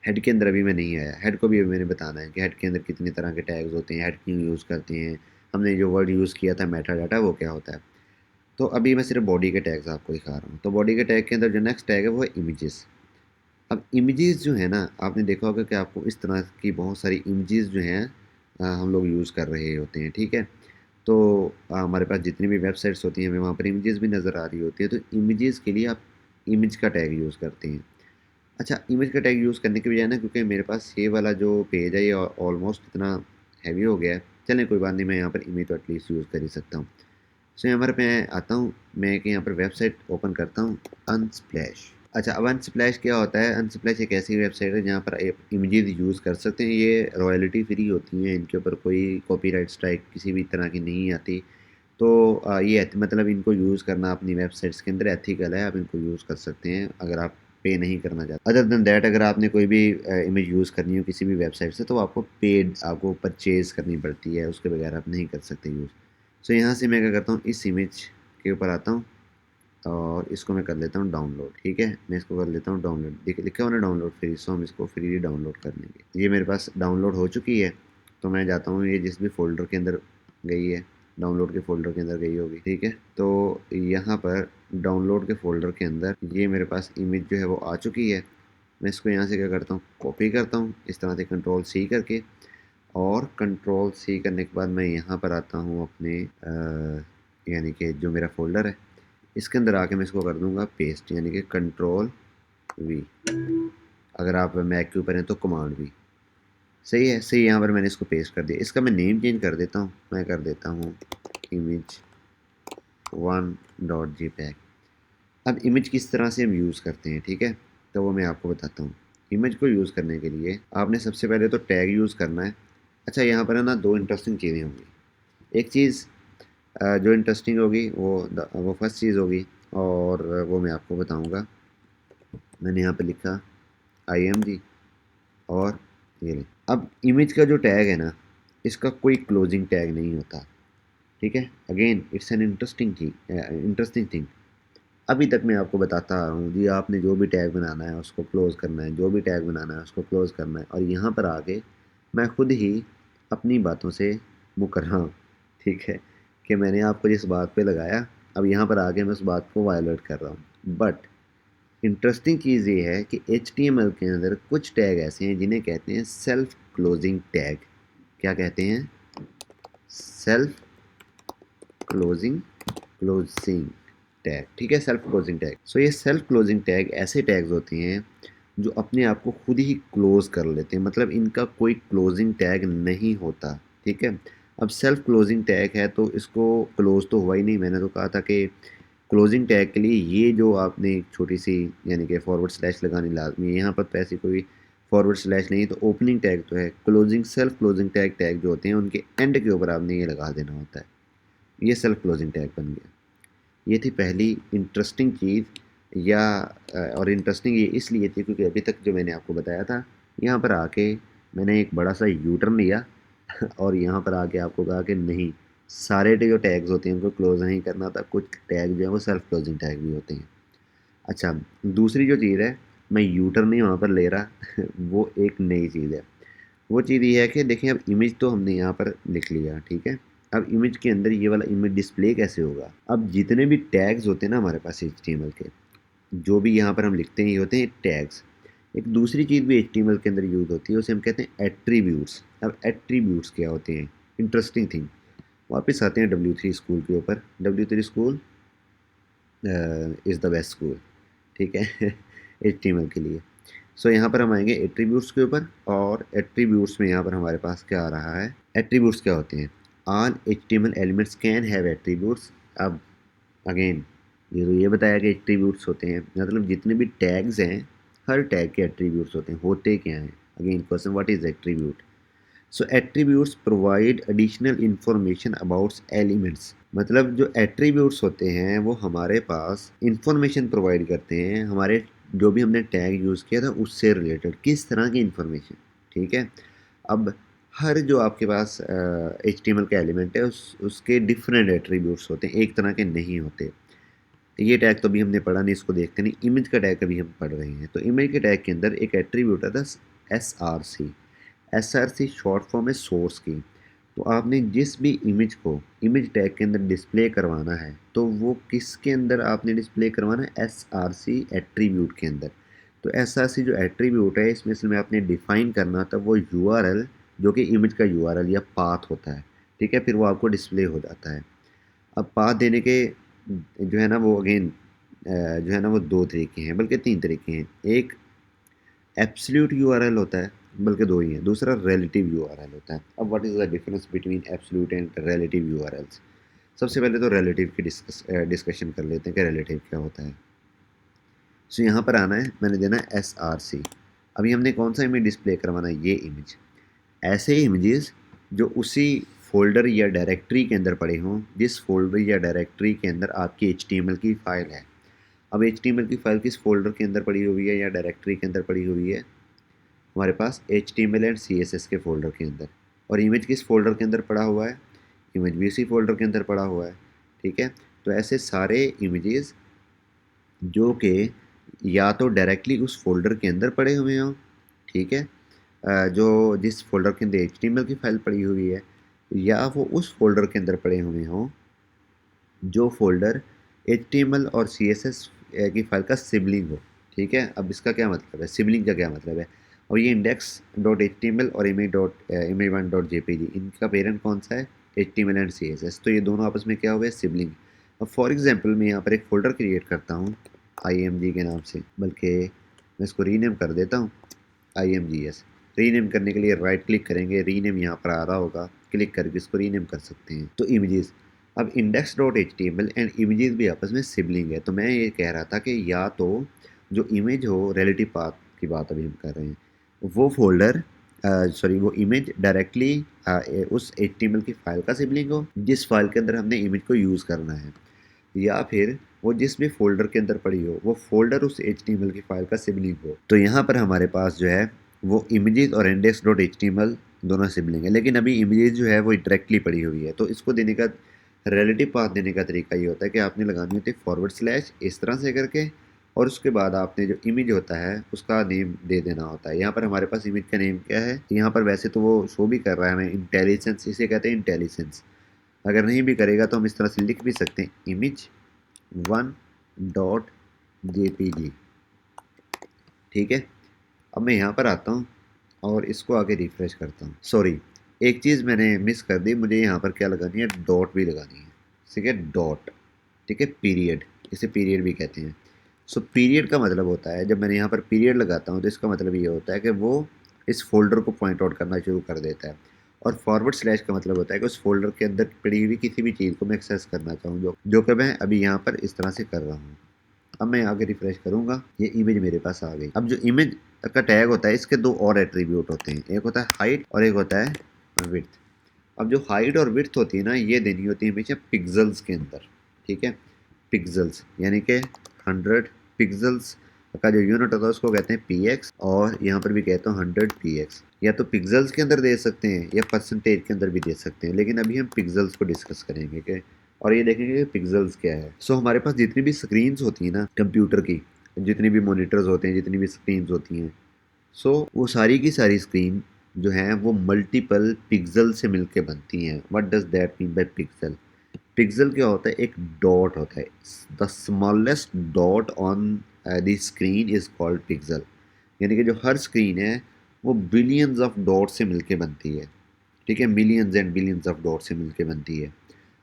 A: हेड के अंदर अभी मैं नहीं आया। हेड को भी अभी मैंने बताना है कि हेड के अंदर कितनी तरह के टैग्स होते हैं, हेड क्यों यूज़ करते हैं। हमने जो वर्ड यूज़ किया था मेटा डाटा, वो क्या होता है। तो अभी मैं सिर्फ बॉडी के टैग्स आपको दिखा रहा हूँ। तो बॉडी के टैग के अंदर जो नेक्स्ट टैग है वो है इमेजेस। अब इमेजेस जो है ना, आपने देखा होगा कि आपको इस तरह की बहुत सारी इमेजेस जो हैं हम लोग यूज़ कर रहे होते हैं। ठीक है, तो हमारे पास जितनी भी वेबसाइट्स होती हैं हमें वहाँ पर इमेजेस भी नज़र आ रही होती है। तो इमेजेस के लिए आप इमेज का टैग यूज़ करते हैं। अच्छा, इमेज का टैग यूज़ करने की बजाय ना, क्योंकि मेरे पास ये वाला जो पेज है ये ऑलमोस्ट इतना हैवी हो गया है, चलें कोई बात नहीं, मैं यहाँ पर इमेज तो एटलीस्ट यूज़ कर ही सकता हूँ। यहाँ पर मैं आता हूँ, मैं एक यहाँ पर वेबसाइट ओपन करता हूँ, अनस्प्लैश। अच्छा, अब अनस्प्लैश क्या होता है? अनस्प्लैश एक ऐसी वेबसाइट है जहाँ पर आप इमेजेस यूज़ कर सकते हैं। ये रॉयल्टी फ्री होती हैं, इनके ऊपर कोई कॉपीराइट स्ट्राइक किसी भी तरह की नहीं आती। तो ये मतलब इनको यूज़ करना अपनी वेबसाइट्स के अंदर एथिकल है, आप इनको यूज़ कर सकते हैं अगर आप पे नहीं करना चाहते। अदर देन दैट, अगर आपने कोई भी इमेज यूज़ करनी हो किसी भी वेबसाइट से तो आपको पेड, आपको परचेज़ करनी पड़ती है, उसके बगैर आप नहीं कर सकते यूज़। यहाँ से मैं क्या करता हूँ, इस इमेज के ऊपर आता हूँ और इसको मैं कर लेता हूँ डाउनलोड। ठीक है, मैं इसको कर लेता हूँ डाउनलोड। लिखा हुआ ना डाउनलोड फ्री, सो हम इसको फ्री डाउनलोड कर लेंगे। ये मेरे पास डाउनलोड हो चुकी है। तो मैं जाता हूँ, ये जिस भी फ़ोल्डर के अंदर गई है, डाउनलोड के फ़ोल्डर के अंदर गई होगी। ठीक है, तो यहाँ पर डाउनलोड के फ़ोल्डर के अंदर ये मेरे पास इमेज जो है वो आ चुकी है। मैं इसको यहाँ से क्या करता हूँ, कॉपी करता हूँ इस तरह से Ctrl+C करके, और Ctrl+C करने के बाद मैं यहाँ पर आता हूँ अपने यानी कि जो मेरा फ़ोल्डर है इसके अंदर आके मैं इसको कर दूँगा पेस्ट, यानी कि Ctrl+V। अगर आप मैक के ऊपर हैं तो Command+V। सही है, सही। यहाँ पर मैंने इसको पेस्ट कर दिया। इसका मैं नेम चेंज कर देता हूँ, मैं कर देता हूँ image1.jpg। अब इमेज किस तरह से हम यूज़ करते हैं, ठीक है, तो वो मैं आपको बताता हूँ। इमेज को यूज़ करने के लिए आपने सबसे पहले तो टैग यूज़ करना है। अच्छा, यहाँ पर है ना 2 इंटरेस्टिंग चीज़ें होंगी। एक चीज़ जो इंटरेस्टिंग होगी वो फर्स्ट चीज़ होगी, और वो मैं आपको बताऊँगा। मैंने यहाँ पे लिखा IMG, और ये ले। अब इमेज का जो टैग है ना, इसका कोई क्लोजिंग टैग नहीं होता। ठीक है, again it's an interesting thing. अभी तक मैं आपको बताता आ रहा हूँ जी, आपने जो भी टैग बनाना है उसको क्लोज़ करना है, जो भी टैग बनाना है उसको क्लोज़ करना है, और यहाँ पर आके मैं खुद ही अपनी बातों से मुकर रहा हूँ, ठीक है, कि मैंने आपको जिस बात पे लगाया अब यहाँ पर आके मैं उस बात को वायलेट कर रहा हूँ। बट इंटरेस्टिंग चीज़ ये है कि HTML के अंदर कुछ टैग ऐसे हैं जिन्हें कहते हैं सेल्फ क्लोजिंग टैग। क्या कहते हैं? सेल्फ क्लोजिंग क्लोजिंग टैग, ठीक है, सेल्फ क्लोजिंग टैग। सो ये सेल्फ क्लोजिंग टैग ऐसे टैग्स होते हैं जो अपने आप को खुद ही क्लोज कर लेते हैं, मतलब इनका कोई क्लोजिंग टैग नहीं होता, ठीक है। अब सेल्फ क्लोजिंग टैग है तो इसको क्लोज तो हुआ ही नहीं। मैंने तो कहा था कि क्लोजिंग टैग के लिए ये जो आपने एक छोटी सी यानी कि फॉरवर्ड स्लैश लगानी लाजमी है, यहाँ पर तो ऐसी कोई फॉरवर्ड स्लैश नहीं, तो ओपनिंग टैग तो है। क्लोजिंग सेल्फ क्लोजिंग टैग जो होते हैं उनके एंड के ऊपर आपने ये लगा देना होता है। ये सेल्फ क्लोजिंग टैग बन गया। ये थी पहली इंटरेस्टिंग चीज़, या और इंटरेस्टिंग ये इसलिए थी क्योंकि अभी तक जो मैंने आपको बताया था, यहाँ पर आके मैंने एक बड़ा सा यू टर्न लिया और यहाँ पर आके आपको कहा कि नहीं, सारे जो टैग्स होते हैं उनको क्लोज नहीं करना था, कुछ टैग जो है वो सेल्फ क्लोजिंग टैग भी होते हैं। अच्छा, दूसरी जो चीज़ है, मैं यू टर्न नहीं वहाँ पर ले रहा वो एक नई चीज़ है। वो चीज़ ये है कि देखिए अब इमेज तो हमने यहाँ पर लिख लिया, ठीक है। अब इमेज के अंदर ये वाला इमेज डिस्प्ले कैसे होगा? अब जितने भी टैग्स होते हैं ना हमारे पास HTML के, जो भी यहाँ पर हम लिखते हैं ये होते हैं टैग्स। एक दूसरी चीज़ भी HTML के अंदर यूज़ होती है, उसे हम कहते हैं एट्रीब्यूट्स। अब एट्रीब्यूट्स क्या होते हैं? Interesting thing. वापस आते हैं W3 स्कूल के ऊपर। W3 school is the best school, ठीक है HTML के लिए। सो यहाँ पर हम आएंगे एट्रीब्यूट्स के ऊपर, और एट्रीब्यूट्स में यहाँ पर हमारे पास क्या आ रहा है? एट्रीब्यूट्स क्या होते हैं? All HTML elements can have attributes. अब अगेन ये तो ये बताया कि एट्रीब्यूट्स होते हैं, मतलब जितने भी टैग्स हैं हर टैग के एट्रीब्यूट्स होते हैं। होते क्या हैं? Again question, what is attribute? So attributes provide additional information about elements. मतलब जो एट्रीब्यूट्स होते हैं वो हमारे पास इंफॉर्मेशन प्रोवाइड करते हैं हमारे जो भी हमने टैग यूज़ किया था उससे रिलेटेड। किस तरह की इंफॉर्मेशन? ठीक है। अब हर जो आपके पास HTML का एलिमेंट है उसके डिफरेंट एट्रीब्यूट्स होते हैं, एक तरह के नहीं होते। ये टैग तो अभी हमने पढ़ा नहीं, इसको देखते नहीं। इमेज का टैग अभी हम पढ़ रहे हैं, तो इमेज के टैग के अंदर एक एट्रीब्यूट आता है SRC। SRC शॉर्ट फॉर्म है सोर्स की। तो आपने जिस भी इमेज को इमेज टैग के अंदर डिस्प्ले करवाना है तो वो किसके अंदर आपने डिस्प्ले करवाना है? SRC एट्रीब्यूट के अंदर। तो SRC जो एट्रीब्यूट है इसमें से में आपने डिफाइन करना था वो URL, जो कि इमेज का URL या पाथ होता है, ठीक है। फिर वो आपको डिस्प्ले हो जाता है। अब पाथ देने के जो है ना वो अगेन जो है ना वो दो तरीके हैं, बल्कि तीन तरीके हैं। एक एब्सोल्यूट यूआरएल होता है, बल्कि दो ही है। दूसरा रिलेटिव यूआरएल होता है। अब what is the difference between absolute and relative URLs? सबसे पहले तो रिलेटिव की डिस्कशन कर लेते हैं कि रिलेटिव क्या होता है। सो यहाँ पर आना है, मैंने देना है SRC। अभी हमने कौन सा इमेज डिस्प्ले करवाना है? ये इमेज। ऐसे इमेजेस जो उसी फ़ोल्डर या डायरेक्टरी के अंदर पड़े हों जिस फ़ोल्डर या डायरेक्टरी के अंदर आपकी HTML की फ़ाइल है। अब HTML की फ़ाइल किस फ़ोल्डर के अंदर पड़ी हुई है या डायरेक्टरी के अंदर पड़ी हुई है? हमारे पास HTML एंड CSS के फ़ोल्डर के अंदर। और इमेज किस फ़ोल्डर के अंदर पड़ा हुआ है? इमेज भी उसी फ़ोल्डर के अंदर पड़ा हुआ है, ठीक है। तो ऐसे सारे इमेजेस जो कि या तो डायरेक्टली उस फ़ोल्डर के अंदर पड़े हुए हों, ठीक है, जो जिस फ़ोल्डर के अंदर HTML की फ़ाइल पड़ी हुई है, या वो उस फ़ोल्डर के अंदर पड़े हुए हों जो फ़ोल्डर HTML और CSS की फ़ाइल का सिबलिंग हो, ठीक है। अब इसका क्या मतलब है? सिबलिंग का क्या मतलब है? और ये index.html और image1.jpg इनका पेरेंट कौन सा है? HTML and CSS। तो ये दोनों आपस में क्या हो गए? सिबलिंग। अब फॉर एग्जांपल मैं यहाँ पर एक फ़ोल्डर क्रिएट करता हूँ IMG के नाम से, बल्कि मैं इसको रीनेम कर देता हूँ IMGS। रीनेम करने के लिए राइट क्लिक करेंगे, रीनेम यहाँ पर आ रहा होगा, क्लिक करके इसको रीनेम कर सकते हैं। तो इमेजेस, अब index.html एंड इमेजेस भी आपस में सिबलिंग है। तो मैं ये कह रहा था कि या तो जो इमेज हो, रिलेटिव पाथ की बात अभी हम कर रहे हैं, वो फोल्डर सॉरी वो इमेज डायरेक्टली उस HTML की फ़ाइल का सिबलिंग हो जिस फाइल के अंदर हमने इमेज को यूज़ करना है, या फिर वो जिस भी फ़ोल्डर के अंदर पड़ी हो वो फ़ोल्डर उस HTML की फ़ाइल का सिबलिंग हो। तो यहाँ पर हमारे पास जो है वो इमेजेस और index.html दोनों सिबलिंग है, लेकिन अभी इमेजेस जो है वो डायरेक्टली पड़ी हुई है। तो इसको देने का रिलेटिव पाथ देने का तरीका ये होता है कि आपने लगानी होती है फॉरवर्ड स्लैश इस तरह से करके, और उसके बाद आपने जो इमेज होता है उसका नेम दे देना होता है। यहाँ पर हमारे पास इमेज का नेम क्या है, यहाँ पर वैसे तो वो शो भी कर रहा है हमें इंटेलिजेंस, इसे कहते हैं इंटेलिजेंस। अगर नहीं भी करेगा तो हम इस तरह से लिख भी सकते हैं इमेज 1.jpg। ठीक है, अब मैं यहाँ पर आता हूँ और इसको आगे रिफ्रेश करता हूँ। सॉरी, एक चीज़ मैंने मिस कर दी, मुझे यहाँ पर क्या लगानी है, डॉट भी लगानी है। ठीक है, डॉट। ठीक है, पीरियड, इसे पीरियड भी कहते हैं। सो पीरियड का मतलब होता है, जब मैंने यहाँ पर पीरियड लगाता हूँ तो इसका मतलब ये होता है कि वो इस फोल्डर को पॉइंट आउट करना शुरू कर देता है। और फॉरवर्ड स्लैश का मतलब होता है कि उस फोल्डर के अंदर पड़ी हुई किसी भी चीज़ को मैं एक्सेस करना चाहूँ, जो कि मैं अभी यहाँ पर इस तरह से कर रहा हूँ। अब मैं आगे रिफ्रेश करूंगा, ये इमेज मेरे पास आ गई। अब जो इमेज का टैग होता है, इसके दो और एट्रीब्यूट होते हैं, एक होता है हाइट और एक होता है विड्थ। अब जो हाइट और विड्थ होती है ना, ये देनी होती है हमेशा पिक्सल्स के अंदर। ठीक है, पिक्सल्स यानी कि 100 पिक्सल्स का जो यूनिट होता है उसको कहते हैं px, और यहाँ पर भी कहता हूँ 100 px। या तो पिक्सल्स के अंदर दे सकते हैं या परसेंटेज के अंदर भी दे सकते हैं, लेकिन अभी हम पिक्सल्स को डिस्कस करेंगे कि और ये देखेंगे कि पिक्सल्स क्या है। सो हमारे पास जितनी भी स्क्रीन्स होती हैं ना कंप्यूटर की, जितनी भी मॉनिटर्स होते हैं, जितनी भी स्क्रीन्स होती हैं, सो वो सारी की सारी स्क्रीन जो है वो मल्टीपल पिक्सल से मिलके बनती हैं। What does that mean by pixel? Pixel क्या होता है, एक डॉट होता है, the smallest dot on the screen is called pixel. यानी कि जो हर स्क्रीन है वो बिलियंस ऑफ डॉट से मिलके बनती है। ठीक है, millions and billions of dot से मिलके बनती है।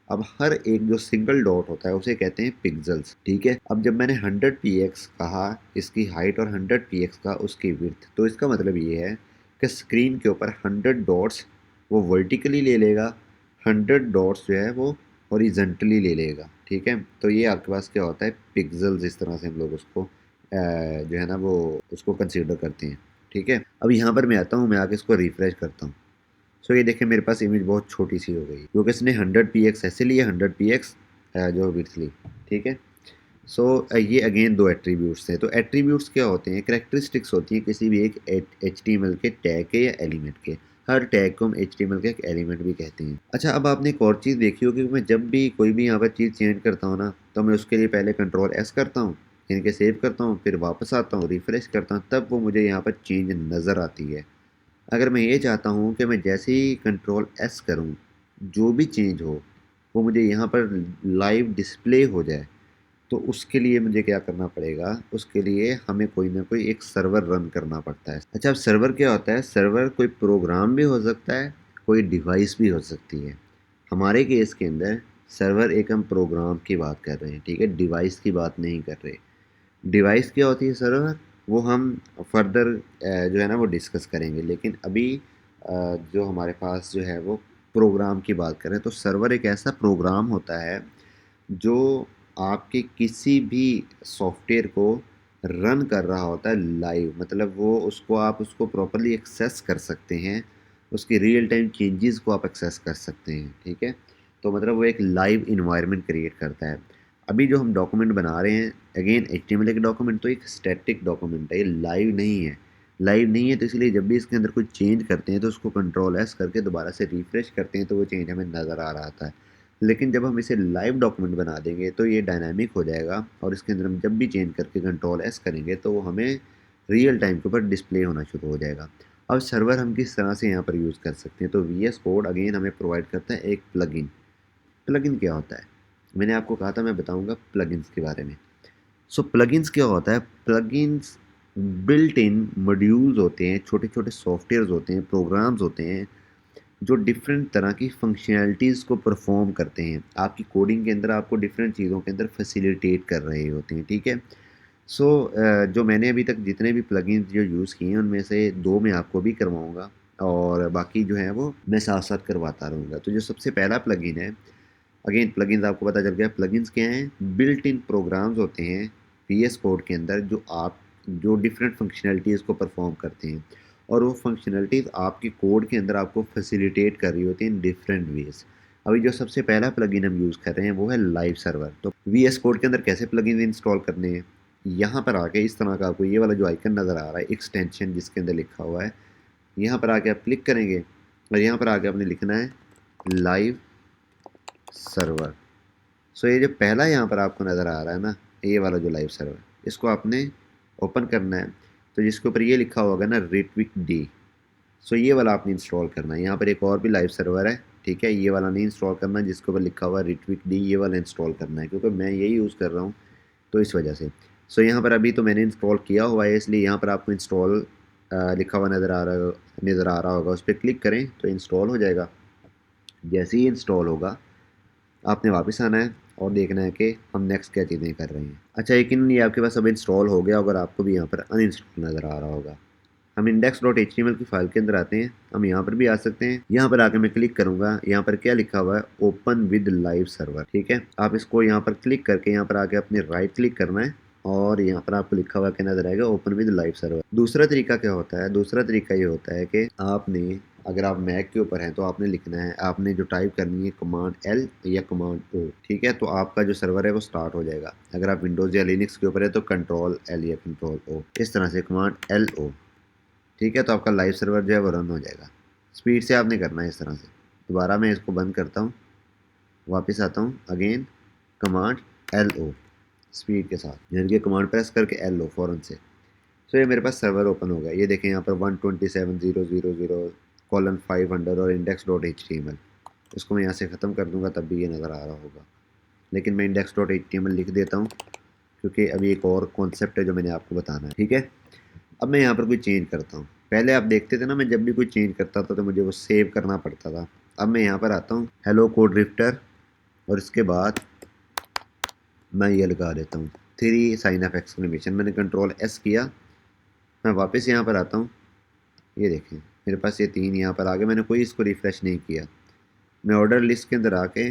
A: अब हर एक जो सिंगल डॉट होता है उसे कहते हैं पिक्सल्स। ठीक है, अब जब मैंने 100 px कहा, इसकी हाइट और 100 px का उसकी विड्थ, तो इसका मतलब ये है कि स्क्रीन के ऊपर 100 डॉट्स वो वर्टिकली ले लेगा, 100 डॉट्स जो है वो हॉरिजेंटली ले लेगा। ठीक है, तो ये आपके पास क्या होता है, पिक्सल्स। इस तरह से हम लोग उसको जो है ना वो उसको कंसीडर करते हैं। ठीक है, अब यहाँ पर मैं आता हूँ, मैं आके इसको रिफ्रेश करता हूँ। सो ये देखें मेरे पास इमेज बहुत छोटी सी हो गई क्योंकि इसने 100 px ऐसे लिया, 100 px जो विड्थ ली। ठीक है, सो ये अगेन दो एट्रीब्यूट्स हैं। तो एट्रीब्यूट्स क्या होते हैं, करेक्टरिस्टिक्स होती हैं किसी भी एक HTML के टैग के या एलिमेंट के। हर टैग को हम HTML का एक एलिमेंट भी कहते हैं। अच्छा, अब आपने एक और चीज़ देखी होगी, मैं जब भी कोई भी यहाँ पर चीज़ चेंज करता हूँ ना, तो मैं उसके लिए पहले Ctrl+S करता हूँ, यानी कि सेव करता हूँ, फिर वापस आता हूँ, रिफ्रेश करता हूँ, तब वो मुझे यहाँ पर चेंज नज़र आती है। अगर मैं ये चाहता हूँ कि मैं जैसे ही Ctrl+S करूँ, जो भी चेंज हो वो मुझे यहाँ पर लाइव डिस्प्ले हो जाए, तो उसके लिए मुझे क्या करना पड़ेगा, उसके लिए हमें कोई ना कोई एक सर्वर रन करना पड़ता है। अच्छा, अब सर्वर क्या होता है, सर्वर कोई प्रोग्राम भी हो सकता है, कोई डिवाइस भी हो सकती है। हमारे केस के अंदर सर्वर एक हम प्रोग्राम की बात कर रहे हैं। ठीक है, डिवाइस की बात नहीं कर रहे। डिवाइस क्या होती है सर्वर, वो हम फर्दर जो है ना वो डिस्कस करेंगे, लेकिन अभी जो हमारे पास जो है वो प्रोग्राम की बात करें तो सर्वर एक ऐसा प्रोग्राम होता है जो आपके किसी भी सॉफ्टवेयर को रन कर रहा होता है लाइव। मतलब वो उसको आप उसको प्रॉपरली एक्सेस कर सकते हैं, उसकी रियल टाइम चेंजेस को आप एक्सेस कर सकते हैं। ठीक है, तो मतलब वो एक लाइव इन्वायरमेंट क्रिएट करता है। अभी जो हम डॉक्यूमेंट बना रहे हैं, अगेन HTML एक डॉक्यूमेंट तो एक स्टैटिक डॉक्यूमेंट है, ये लाइव नहीं है। लाइव नहीं है तो इसलिए जब भी इसके अंदर कोई चेंज करते हैं तो उसको Ctrl+S करके दोबारा से रिफ्रेश करते हैं तो वो चेंज हमें नज़र आ रहा था। लेकिन जब हम इसे लाइव डॉक्यूमेंट बना देंगे तो ये डायनामिक हो जाएगा, और इसके अंदर हम जब भी चेंज करके Ctrl+S करेंगे तो वो हमें रियल टाइम के ऊपर डिस्प्ले होना शुरू हो जाएगा। अब सर्वर हम किस तरह से यहाँ पर यूज़ कर सकते हैं, तो VS कोड अगेन हमें प्रोवाइड करता है एक प्लगइन। प्लगइन क्या होता है, मैंने आपको कहा था मैं बताऊंगा प्लगइन्स के बारे में। सो प्लगइन्स क्या होता है, प्लगइन्स बिल्ट इन मॉड्यूल्स होते हैं, छोटे छोटे सॉफ्टवेयर्स होते हैं, प्रोग्राम्स होते हैं जो डिफरेंट तरह की फंक्शनैलिटीज़ को परफॉर्म करते हैं। आपकी कोडिंग के अंदर आपको डिफरेंट चीज़ों के अंदर फैसिलिटेट कर रहे होते हैं। ठीक है, सो जो मैंने अभी तक जितने भी प्लगइन्स जो यूज़ किए हैं उनमें से दो मैं आपको भी करवाऊँगा, और बाकी जो है वो मैं साथ साथ करवाता रहूँगा। तो जो सबसे पहला प्लगइन है, अगेन प्लगइन्स आपको पता चल गया, प्लगइन्स क्या हैं, बिल्ट इन प्रोग्राम्स होते हैं VS कोड के अंदर जो डिफरेंट फंक्शनैलिटीज़ को परफॉर्म करते हैं, और वो फंक्शनैलिटीज़ आपके कोड के अंदर आपको फैसिलिटेट कर रही होती हैं इन डिफरेंट वेज। अभी जो सबसे पहला प्लगइन हम यूज़ कर रहे हैं वो है लाइव सर्वर। तो VS कोड के अंदर कैसे प्लगइन इंस्टॉल करने हैं, यहाँ पर आके इस तरह का आपको ये वाला जो आइकन नज़र आ रहा है एक्सटेंशन जिसके अंदर लिखा हुआ है, यहाँ पर आके आप क्लिक करेंगे और यहाँ पर आके आपने लिखना है लाइव सर्वर। सो ये जो पहला यहाँ पर आपको नज़र आ रहा है ना, ये वाला जो लाइव सर्वर, इसको आपने ओपन करना है। तो जिसके ऊपर ये लिखा होगा ना रिट्विक डी, सो ये वाला आपने इंस्टॉल करना है। यहाँ पर एक और भी लाइव सर्वर है, ठीक है, ये वाला नहीं इंस्टॉल करना, जिसके ऊपर लिखा हुआ है रिट्विक डी, ये वाला इंस्टॉल करना है, क्योंकि मैं यही यूज़ कर रहा हूँ तो इस वजह से। सो यहाँ पर अभी तो मैंने इंस्टॉल किया हुआ है, इसलिए यहाँ पर आपको इंस्टॉल लिखा हुआ नज़र आ रहा होगा, उस पर क्लिक करें तो इंस्टॉल हो जाएगा। जैसे ही इंस्टॉल होगा आपने वापस आना है और देखना है कि हम नेक्स्ट क्या चीज़ें कर रहे हैं। अच्छा, यकीनन ये आपके पास अब इंस्टॉल हो गया, अगर आपको भी यहाँ पर अनइंस्टॉल नज़र आ रहा होगा। हम index.html की फाइल के अंदर आते हैं, हम यहाँ पर भी आ सकते हैं। यहाँ पर आके मैं क्लिक करूंगा, यहाँ पर क्या लिखा हुआ है ओपन विद लाइव सर्वर, ठीक है। आप इसको यहाँ पर क्लिक करके यहाँ पर आके अपने राइट क्लिक करना है और यहाँ पर आपको लिखा हुआ क्या नजर आएगा, ओपन विद लाइव सर्वर। दूसरा तरीका क्या होता है, दूसरा तरीका ये होता है कि आपने, अगर आप मैक के ऊपर हैं तो आपने लिखना है, आपने जो टाइप करनी है कमांड एल या कमांड ओ, ठीक है, तो आपका जो सर्वर है वो स्टार्ट हो जाएगा। अगर आप विंडोज़ या लिनक्स के ऊपर है तो कंट्रोल एल या कंट्रोल ओ, इस तरह से कमांड एल ओ, ठीक है, तो आपका लाइव सर्वर जो है वो रन हो जाएगा। स्पीड से आपने करना है इस तरह से। दोबारा मैं इसको बंद करता हूँ, वापस आता हूँ, again command L O speed के साथ, यानी कि कमांड प्रेस करके एल ओ फ़ौरन से। तो ये मेरे पास सर्वर ओपन हो गया। ये देखें यहाँ पर 127.0.0.0:500 और index.html। इसको मैं यहाँ से ख़त्म कर दूँगा तब भी ये नज़र आ रहा होगा, लेकिन मैं index.html लिख देता हूँ क्योंकि अभी एक और कॉन्सेप्ट है जो मैंने आपको बताना है, ठीक है। अब मैं यहाँ पर कोई चेंज करता हूँ। पहले आप देखते थे ना, मैं जब भी कोई चेंज करता था तो मुझे वो सेव करना पड़ता था। अब मैं यहाँ पर आता हूँ हेलो कोड ड्रिफ्टर और इसके बाद मैं ये लगा देता हूँ 3 साइन ऑफ एक्सक्लेमेशन। मैंने कंट्रोल एस किया, मैं वापस यहाँ पर आता हूँ, ये देखें मेरे पास ये 3 यहाँ पर आ गए। मैंने कोई इसको रिफ़्रेश नहीं किया। मैं ऑर्डर लिस्ट के अंदर आके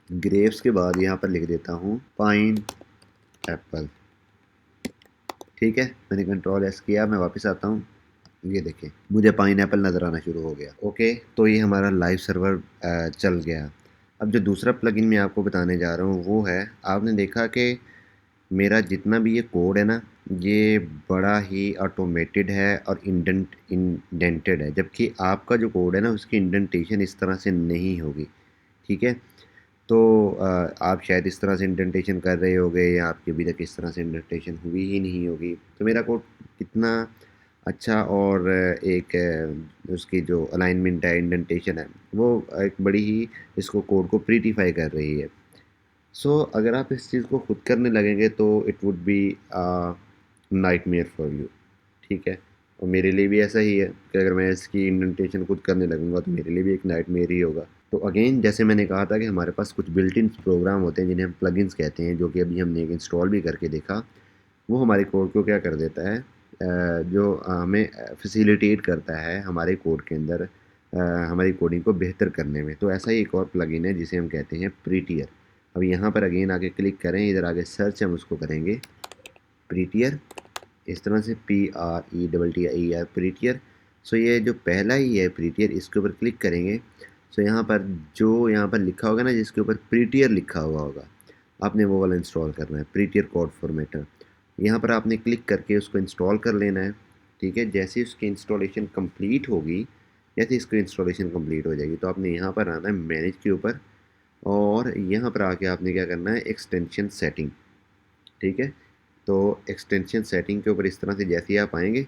A: ग्रेप्स के बाद यहाँ पर लिख देता हूँ पाइन एप्पल, ठीक है। मैंने कंट्रोल एस किया, मैं वापस आता हूँ, ये देखें मुझे पाइनएप्पल नज़र आना शुरू हो गया। ओके, तो ये हमारा लाइव सर्वर चल गया। अब जो दूसरा प्लगइन मैं आपको बताने जा रहा हूँ वो है, आपने देखा कि मेरा जितना भी ये कोड है ना, ये बड़ा ही ऑटोमेटेड है और इंडेंटेड है, जबकि आपका जो कोड है ना उसकी इंडेंटेशन इस तरह से नहीं होगी, ठीक है। तो आप शायद इस तरह से इंडेंटेशन कर रहे होगे या आपकी अभी तक इस तरह से इंडेंटेशन हुई ही नहीं होगी। तो मेरा कोड कितना अच्छा और एक उसकी जो अलाइनमेंट है, इंडेंटेशन है, वो एक बड़ी ही इसको कोड को प्रीटीफाई कर रही है। सो अगर आप इस चीज़ को खुद करने लगेंगे तो it would be nightmare for you, ठीक है। और मेरे लिए भी ऐसा ही है कि अगर मैं इसकी इंडेंटेशन खुद करने लगूंगा तो मेरे लिए भी एक नाइटमेयर ही होगा। तो अगेन जैसे मैंने कहा था कि हमारे पास कुछ बिल्ट इन प्रोग्राम होते हैं जिन्हें हम प्लगइन्स कहते हैं, जो कि अभी हमने एक इंस्टॉल भी करके देखा। वो हमारे कोड को क्या कर देता है, जो हमें फैसिलिटेट करता है हमारे कोड के अंदर हमारी कोडिंग को बेहतर करने में। तो ऐसा ही एक और प्लगइन है जिसे हम कहते हैं प्रीटियर। अब यहाँ पर अगेन आगे क्लिक करें, इधर आगे सर्च हम उसको करेंगे प्रीटियर, इस तरह से PRETTIER प्रीटियर। सो ये जो पहला ही है प्रीटियर, इसके ऊपर क्लिक करेंगे। सो यहाँ पर जो यहाँ पर लिखा होगा ना, जिसके ऊपर प्रीटियर लिखा हुआ होगा, आपने वो वाला इंस्टॉल करना है, प्रीटियर कोड फॉर्मेटर। यहाँ पर आपने क्लिक करके उसको इंस्टॉल कर लेना है, ठीक है। जैसे ही उसकी इंस्टॉलेशन कंप्लीट होगी, जैसे इसकी इंस्टॉलेशन कंप्लीट हो जाएगी तो आपने यहाँ पर आना है मैनेज के ऊपर और यहाँ पर आके आपने क्या करना है, एक्सटेंशन सेटिंग, ठीक है। तो एक्सटेंशन सेटिंग के ऊपर इस तरह से जैसे ही आप आएंगे,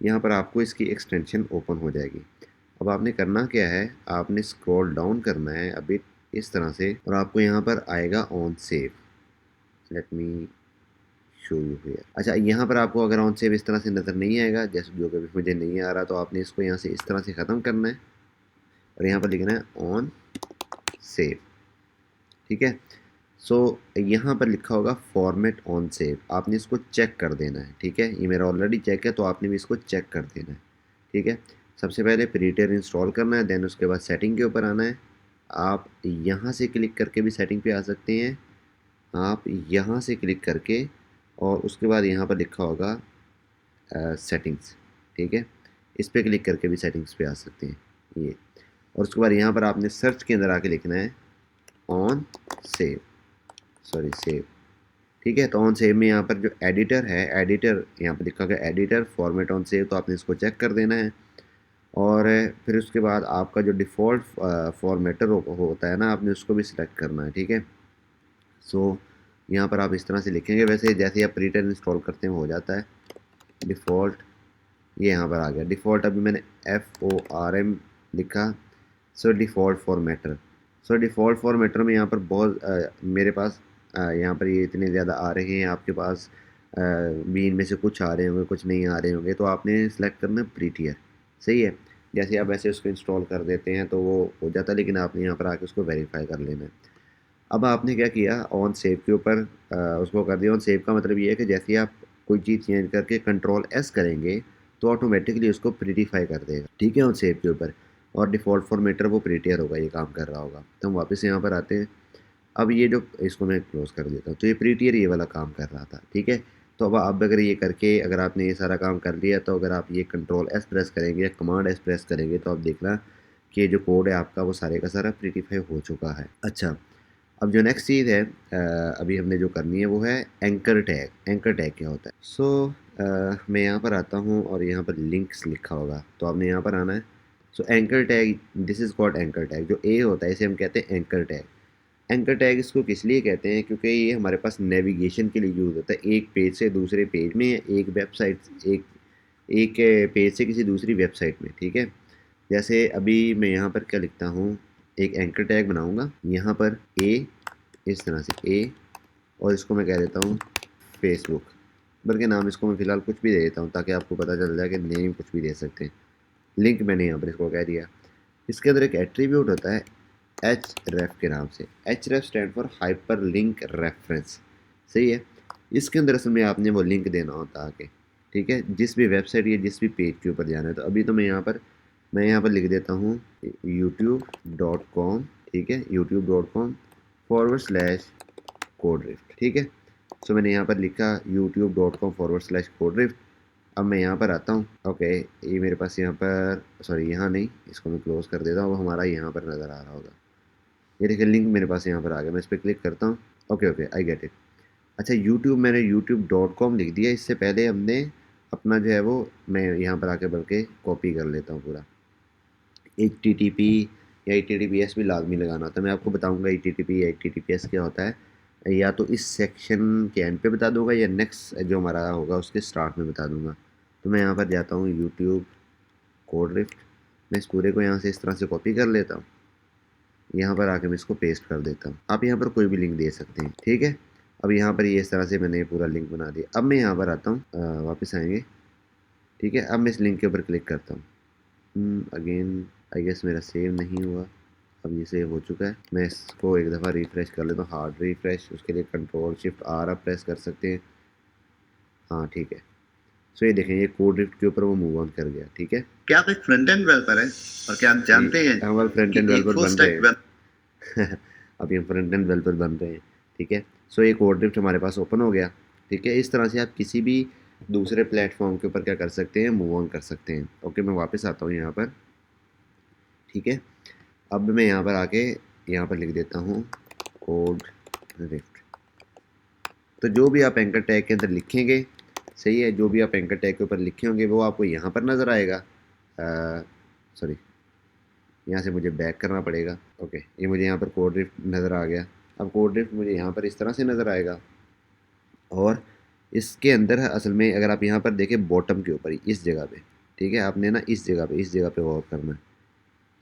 A: यहाँ पर आपको इसकी एक्सटेंशन ओपन हो जाएगी। अब आपने करना क्या है, आपने स्क्रॉल डाउन करना है अभी इस तरह से और आपको यहाँ पर आएगा on save. Let me show you here. अच्छा, यहाँ पर आपको अगर ऑन सेव इस तरह से नज़र नहीं आएगा, जैसे जो कि मुझे नहीं आ रहा, तो आपने इसको यहाँ से इस तरह से ख़त्म करना है और यहाँ पर लिखना है ऑन सेव, ठीक है। सो यहाँ पर लिखा होगा फॉर्मेट ऑन सेव, आपने इसको चेक कर देना है, ठीक है। ये मेरा ऑलरेडी चेक है तो आपने भी इसको चेक कर देना है, ठीक है। सबसे पहले प्रीटियर इंस्टॉल करना है, देन उसके बाद सेटिंग के ऊपर आना है। आप यहाँ से क्लिक करके भी सेटिंग पे आ सकते हैं, आप यहाँ से क्लिक करके और उसके बाद यहाँ पर लिखा होगा सेटिंग्स, ठीक है, इस पर क्लिक करके भी सेटिंग्स पे आ सकते हैं ये। और उसके बाद यहाँ पर आपने सर्च के अंदर आके लिखना है ऑन सेव, सॉरी सेव, ठीक है। तो ऑन सेव में यहाँ पर जो एडिटर है, एडिटर यहाँ पर लिखा गया एडिटर फॉर्मेट ऑन सेव, तो आपने इसको चेक कर देना है। और फिर उसके बाद आपका जो डिफ़ॉल्ट फॉर्मेटर होता है ना, आपने उसको भी सिलेक्ट करना है, ठीक है। सो यहाँ पर आप इस तरह से लिखेंगे, वैसे जैसे आप प्रीटर इंस्टॉल करते हैं वो हो जाता है। डिफ़ॉल्ट, ये यहाँ पर आ गया डिफ़ॉल्ट। अभी मैंने FORM लिखा। सो डिफ़ॉल्ट फॉर्मेटर। सो डिफ़ॉल्ट फॉर्मेटर में यहाँ पर बहुत मेरे पास यहाँ पर ये इतने ज़्यादा आ रहे हैं, आपके पास भी इनमें से कुछ आ रहे होंगे, कुछ नहीं आ रहे होंगे, तो आपने सेलेक्ट करना है प्रीटियर। सही है। जैसे आप वैसे उसको इंस्टॉल कर देते हैं तो वो हो जाता है, लेकिन आपने यहाँ पर आके उसको वेरीफाई कर लेना है। अब आपने क्या किया, ऑन सेव के ऊपर उसको कर दिया। ऑन सेव का मतलब ये है कि जैसे ही आप कोई चीज़ चेंज करके कंट्रोल S करेंगे तो ऑटोमेटिकली उसको प्रीटिफाई कर देगा। ठीक है, ऑन सेव के ऊपर। और डिफ़ॉल्ट फॉर्मेटर वो प्रीटियर होगा, ये काम कर रहा होगा। तो हम वापस यहाँ पर आते हैं। अब ये जो इसको मैं क्लोज़ कर देता हूँ, तो ये प्रीटियर ये वाला काम कर रहा था। ठीक है। तो अब आप अगर ये करके, अगर आपने ये सारा काम कर लिया, तो अगर आप ये कंट्रोल S प्रेस करेंगे या कमांड S प्रेस करेंगे तो आप देखना कि ये जो कोड है आपका वो सारे का सारा प्रीटिफाई हो चुका है। अच्छा, अब जो नेक्स्ट चीज़ है अभी हमने जो करनी है वो है एंकर टैग। एंकर टैग क्या होता है? मैं यहाँ पर आता हूँ और यहाँ पर लिंक्स लिखा होगा, तो आपने यहाँ पर आना है। So anchor tag, this is called anchor tag. जो ए होता है इसे हम कहते हैं एंकर टैग। एंकर टैग इसको किस लिए कहते हैं? क्योंकि ये हमारे पास नेविगेशन के लिए यूज़ होता है, एक पेज से दूसरे पेज में, एक वेबसाइट, एक एक पेज से किसी दूसरी वेबसाइट में। ठीक है। जैसे अभी मैं यहाँ पर क्या लिखता हूँ, एक एंकर टैग बनाऊँगा, यहाँ पर ए, इस तरह से ए, और इसको मैं कह देता हूँ फेसबुक। बल्कि नाम इसको मैं फ़िलहाल कुछ भी दे देता हूँ ताकि आपको पता चल जाए कि नेम कुछ भी दे सकते हैं। लिंक मैंने यहाँ पर इसको कह दिया। इसके अंदर एक एट्रीब्यूट होता है href के नाम से। href stand for hyper link reference. सही है। इसके अंदर असल में आपने वो लिंक देना होता है आके। ठीक है, जिस भी वेबसाइट या जिस भी पेज के ऊपर जाना है। तो अभी तो मैं यहाँ पर लिख देता हूँ youtube.com। ठीक है, youtube.com/coderift। ठीक है। सो मैंने यहाँ पर लिखा youtube.com/coderift। अब मैं यहाँ पर आता हूँ। ओके, ये मेरे पास यहाँ पर, सॉरी यहाँ नहीं, इसको मैं क्लोज़ कर देता हूँ, वो हमारा यहाँ पर नज़र आ रहा होगा। ये देखिए लिंक मेरे पास यहाँ पर आ गया, मैं इस पर क्लिक करता हूँ। Okay okay, I get it. अच्छा, यूट्यूब, मैंने youtube.com लिख दिया। इससे पहले हमने अपना जो है वो, मैं यहाँ पर आके बल्कि कॉपी कर लेता हूँ पूरा। HTTP या HTTPS भी लाजमी लगाना होता है। मैं आपको बताऊँगा HTTP या HTTPS क्या होता है, या तो इस सेक्शन के एंड पे बता दूँगा या नेक्स्ट जो हमारा होगा उसके स्टार्ट में बता दूँगा। तो मैं यहाँ पर जाता हूँ यूट्यूब कोडरिफ्ट। मैं इस पूरे को यहाँ से इस तरह से कॉपी कर लेता हूँ, यहाँ पर आके मैं इसको पेस्ट कर देता हूँ। आप यहाँ पर कोई भी लिंक दे सकते हैं। ठीक है। अब यहाँ पर ये इस तरह से मैंने पूरा लिंक बना दिया। अब मैं यहाँ पर आता हूँ, वापस आएंगे। ठीक है, अब मैं इस लिंक के ऊपर क्लिक करता हूँ। अगेन आई गेस मेरा सेव नहीं हुआ। अब ये सेव हो चुका है। मैं इसको एक दफ़ा रिफ़्रेश कर लेता हूँ, हार्ड रिफ़्रेश। उसके लिए Ctrl+Shift+R आप प्रेस कर सकते हैं। हाँ ठीक है। सो ये देखें, ये कोडरिफ्ट के ऊपर वो मूव ऑन कर गया। ठीक है।
B: क्या आप एक फ्रंट एंड डेवलपर हैं और क्या आप जानते हैं
A: हमारे फ्रंट
B: कि
A: एंड
B: एक
A: डेवलपर
B: फुल
A: बन
B: स्टैक
A: रहे हैं। अभी हम फ्रंट एंड डेवलपर बन रहे हैं। ठीक है। सो ये कोडरिफ्ट हमारे पास ओपन हो गया। ठीक है, इस तरह से आप किसी भी दूसरे प्लेटफॉर्म के ऊपर क्या कर सकते हैं, मूव ऑन कर सकते हैं। ओके, मैं वापस आता हूँ यहाँ पर। ठीक है। अब मैं यहाँ पर आके यहाँ पर लिख देता हूँ कोडरिफ्ट। तो जो भी आप एंकर टैग के अंदर लिखेंगे, सही है, जो भी आप एंकर टैग के ऊपर लिखे होंगे वो आपको यहाँ पर नज़र आएगा। सॉरी, यहाँ से मुझे बैक करना पड़ेगा। ओके, ये मुझे यहाँ पर कोडरिफ्ट नज़र आ गया। अब कोडरिफ्ट मुझे यहाँ पर इस तरह से नज़र आएगा। और इसके अंदर है असल में, अगर आप यहाँ पर देखें बॉटम के ऊपर ही इस जगह पे, ठीक है, आपने ना इस जगह पे गौर करना है।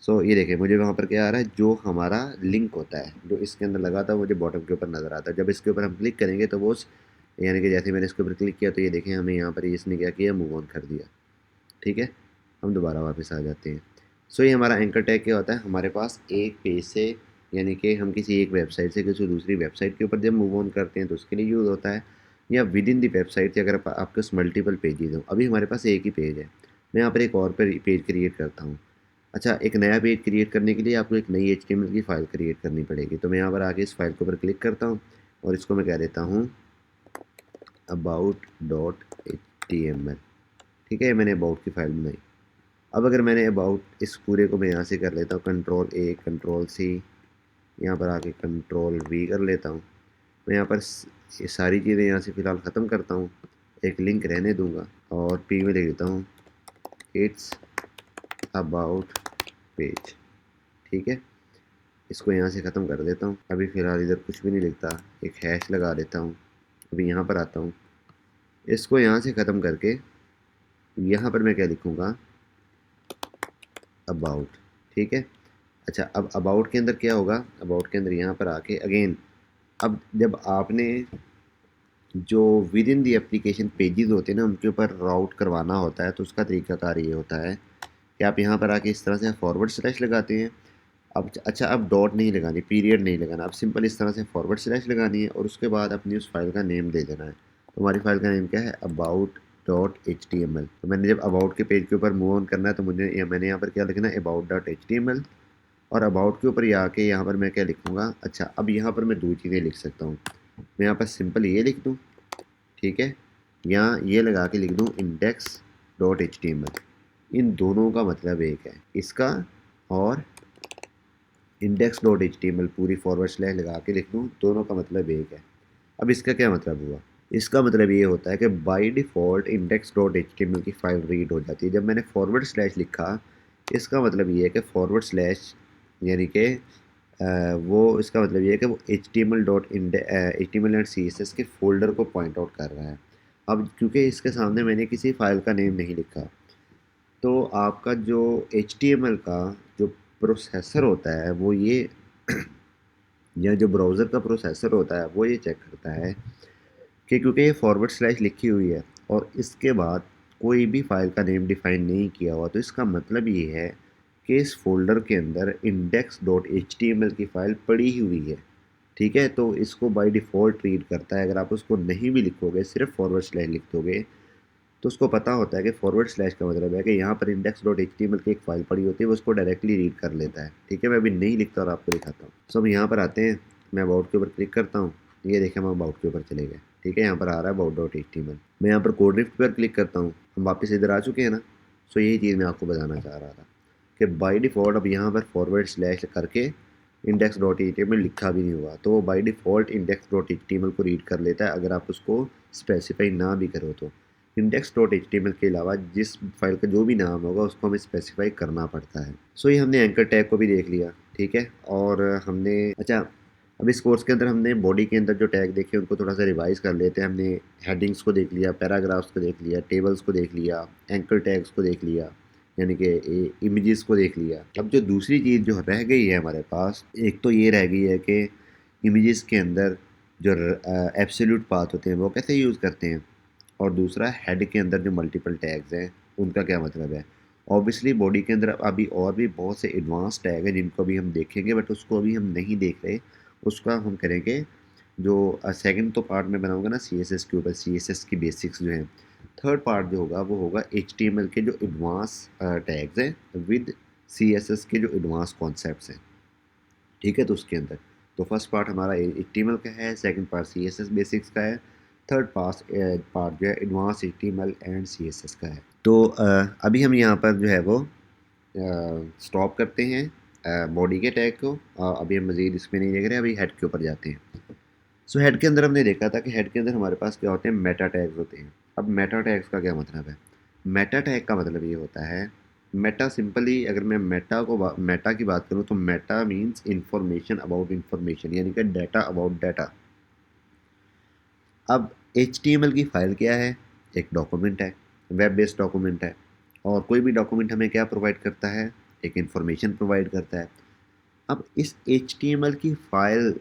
A: सो ये देखें, मुझे वहाँ पर क्या आ रहा है, जो हमारा लिंक होता है जो इसके अंदर लगा था, मुझे बॉटम के ऊपर नज़र आता है। जब इसके ऊपर हम क्लिक करेंगे तो वो यानी कि जैसे मैंने इसके ऊपर क्लिक किया तो ये देखें हमें यहाँ पर इसने क्या किया, मूव ऑन कर दिया। ठीक है, हम दोबारा वापस आ जाते हैं। सो ये हमारा एंकर टैग क्या होता है, हमारे पास एक पेज से, यानी कि हम किसी एक वेबसाइट से किसी दूसरी वेबसाइट के ऊपर जब मूव ऑन करते हैं तो उसके लिए यूज़ होता है। या विद इन दी वेबसाइट से अगर आपके पास मल्टीपल पेजेज हो। अभी हमारे पास एक ही पेज है, मैं यहाँ पर एक और पेज क्रिएट करता हूँ। अच्छा, एक नया पेज क्रिएट करने के लिए आपको एक नई HTML की फ़ाइल क्रिएट करनी पड़ेगी। तो मैं यहाँ पर आके इस फाइल के ऊपर क्लिक करता हूँ और इसको मैं कह देता हूँ about.html। ठीक है, मैंने अबाउट की फ़ाइल बनाई। अब अगर मैंने अबाउट, इस पूरे को मैं यहाँ से कर लेता हूँ Ctrl+A Ctrl+C, यहाँ पर आके Ctrl+V कर लेता हूँ। मैं यहाँ पर ये सारी चीज़ें यहाँ से फ़िलहाल ख़त्म करता हूँ, एक लिंक रहने दूँगा और P में लिख देता हूँ इट्स अबाउट पेज। ठीक है। इसको यहाँ से ख़त्म कर देता हूँ। अभी फ़िलहाल इधर कुछ भी नहीं लिखता, एक हैश लगा देता हूँ। अभी यहाँ पर आता हूँ, इसको यहाँ से ख़त्म करके यहाँ पर मैं क्या लिखूँगा, अबाउट। ठीक है। अच्छा, अब अबाउट के अंदर क्या होगा, अबाउट के अंदर यहाँ पर आके अगेन, अब जब आपने जो with in the application pages होते हैं ना, उनके ऊपर राउट करवाना होता है, तो उसका तरीकाकार ये होता है कि आप यहाँ पर आके इस तरह से फॉरवर्ड स्लैश लगाते हैं। अब अच्छा, अब डॉट नहीं लगानी, पीरियड नहीं लगाना, अब सिंपल इस तरह से फॉरवर्ड स्लैश लगानी है और उसके बाद अपनी उस फाइल का नेम दे देना है। तो हमारी फाइल का नेम क्या है, about dot H T M L. तो मैंने जब अबाउट के पेज के ऊपर मूव ऑन करना है तो मैंने यहाँ पर क्या लिखना है, about dot H T M L. और अबाउट के ऊपर ये आके यहाँ पर मैं क्या लिखूँगा, अच्छा अब यहाँ पर मैं दो चीज़ें लिख सकता हूँ। मैं यहाँ पर सिंपल ये लिख दूँ, ठीक है, या ये लगा के लिख दूँ index dot H T M L. इन दोनों का मतलब एक है, इसका और index dot H T M L पूरी फॉरवर्ड स्लैश लगा के लिख दूँ, दोनों का मतलब एक है। अब इसका क्या मतलब हुआ, इसका मतलब ये होता है कि by default index dot H T M L की फ़ाइल रीड हो जाती है। जब मैंने फॉरवर्ड स्लैश लिखा, इसका मतलब ये है कि फॉरवर्ड स्लैश यानी कि वो, इसका मतलब ये है कि वो H T M L dot H T M L and C S S के फ़ोल्डर को पॉइंट आउट कर रहा है। अब क्योंकि इसके सामने मैंने किसी फ़ाइल का नेम नहीं लिखा, तो आपका जो एच टी एम एल का जो प्रोसेसर होता है वो ये या जो ब्राउज़र का प्रोसेसर होता है वो ये चेक करता है कि क्योंकि ये फॉरवर्ड स्लैश लिखी हुई है और इसके बाद कोई भी फ़ाइल का नेम डिफ़ाइन नहीं किया हुआ, तो इसका मतलब ये है कि इस फ़ोल्डर के अंदर index dot H T M L की फ़ाइल पड़ी हुई है। ठीक है, तो इसको बाय डिफ़ॉल्ट रीड करता है। अगर आप उसको नहीं भी लिखोगे, सिर्फ फॉरवर्ड स्लैश लिख दोगे, तो उसको पता होता है कि फॉरवर्ड स्लैश का मतलब है कि यहाँ पर index dot H T M L की एक फ़ाइल पड़ी होती है, वो उसको डायरेक्टली रीड कर लेता है। ठीक है, मैं अभी नहीं लिखता और आपको दिखाता हूँ। सो अब यहाँ पर आते हैं, मैं अबाउट के ऊपर क्लिक करता हूँ, ये देखें हम अबाउट के ऊपर चले गए। ठीक है, यहाँ पर आ रहा है about dot H T M L. मैं यहाँ पर कोड रिफ्ट पर क्लिक करता हूँ, हम वापस इधर आ चुके हैं ना। सो यही चीज़ मैं आपको बताना चाह रहा था कि बाय डिफ़ॉल्ट अब यहाँ पर फॉरवर्ड स्लैश करके index dot H T M L लिखा भी नहीं हुआ, तो वो by default index dot H T M L को रीड कर लेता है अगर आप उसको स्पेसिफाई ना भी करो तो। Index dot H T M L के अलावा जिस फाइल का जो भी नाम होगा उसको हमें स्पेसिफाई करना पड़ता है। सो ये हमने एंकर टैग को भी देख लिया। ठीक है, और हमने अच्छा, अब इस कोर्स के अंदर हमने बॉडी के अंदर जो टैग देखे उनको थोड़ा सा रिवाइज कर लेते हैं। हमने हेडिंग्स को देख लिया, पैराग्राफ्स को देख लिया, टेबल्स को देख लिया, एंकर टैग्स को देख लिया, यानी कि इमेजेस को देख लिया। अब जो दूसरी चीज़ जो रह गई है हमारे पास, एक तो ये रह गई है कि इमेजेस के अंदर जो एब्सोल्यूट पाथ होते हैं वो कैसे यूज़ करते हैं, और दूसरा हेड के अंदर जो मल्टीपल टैग्स हैं उनका क्या मतलब है। ऑब्वियसली बॉडी के अंदर अभी और भी बहुत से एडवांस टैग हैं जिनको अभी हम देखेंगे, बट उसको अभी हम नहीं देख रहे। उसका हम करेंगे जो सेकंड तो पार्ट में बनाऊंगा ना सी एस एस के ऊपर, सी एस एस की बेसिक्स जो हैं। थर्ड पार्ट जो होगा वो होगा एच टी एम एल के जो एडवांस टैग्स हैं विद सी एस एस के जो एडवांस कॉन्सेप्ट्स हैं। ठीक है, तो उसके अंदर तो फर्स्ट पार्ट हमारा एच टी एम एल का है, second part C S S basics का है, थर्ड पार्ट जो है advance H T M L and C S S का है। तो अभी हम यहाँ पर जो है वो स्टॉप करते हैं बॉडी के टैग को। अभी हम मज़ीद इसमें नहीं देख रहे, अभी हेड के ऊपर जाते हैं। सो हेड के अंदर हमने देखा था कि हेड के अंदर हमारे पास क्या होते हैं, मेटा टैग्स होते हैं। अब मेटा टैग्स का क्या मतलब है, मेटा टैग का मतलब ये होता है, मेटा सिंपली अगर मैं मेटा की बात करूँ तो Meta means information about information, यानी कि डाटा अबाउट डाटा। अब एच टी एम एल की फ़ाइल क्या है, एक डॉक्यूमेंट है, वेब बेस्ड डॉक्यूमेंट है, और कोई भी डॉक्यूमेंट हमें क्या प्रोवाइड करता है, एक इन्फॉर्मेशन प्रोवाइड करता है। अब इस एच टी एम एल की फ़ाइल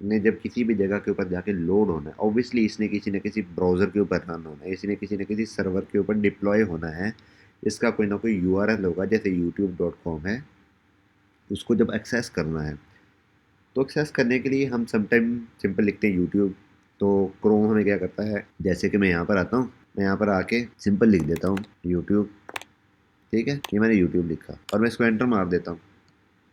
A: ने जब किसी भी जगह के ऊपर जाके लोड होना है, ऑब्वियसली इसने किसी न किसी ब्राउज़र के ऊपर रन होना है, इसने किसी न किसी सर्वर के ऊपर डिप्लॉय होना है। इसका कोई ना कोई यूआरएल होगा, जैसे youtube.com है, उसको जब एक्सेस करना है तो एक्सेस करने के लिए हम समटाइम सिंपल लिखते हैं यूट्यूब। तो क्रोम हमें क्या करता है, जैसे कि मैं यहाँ पर आता हूँ, मैं यहाँ पर आके सिंपल लिख देता हूँ यूट्यूब। ठीक है, ये मैंने यूट्यूब लिखा और मैं इसको एंटर मार देता हूँ,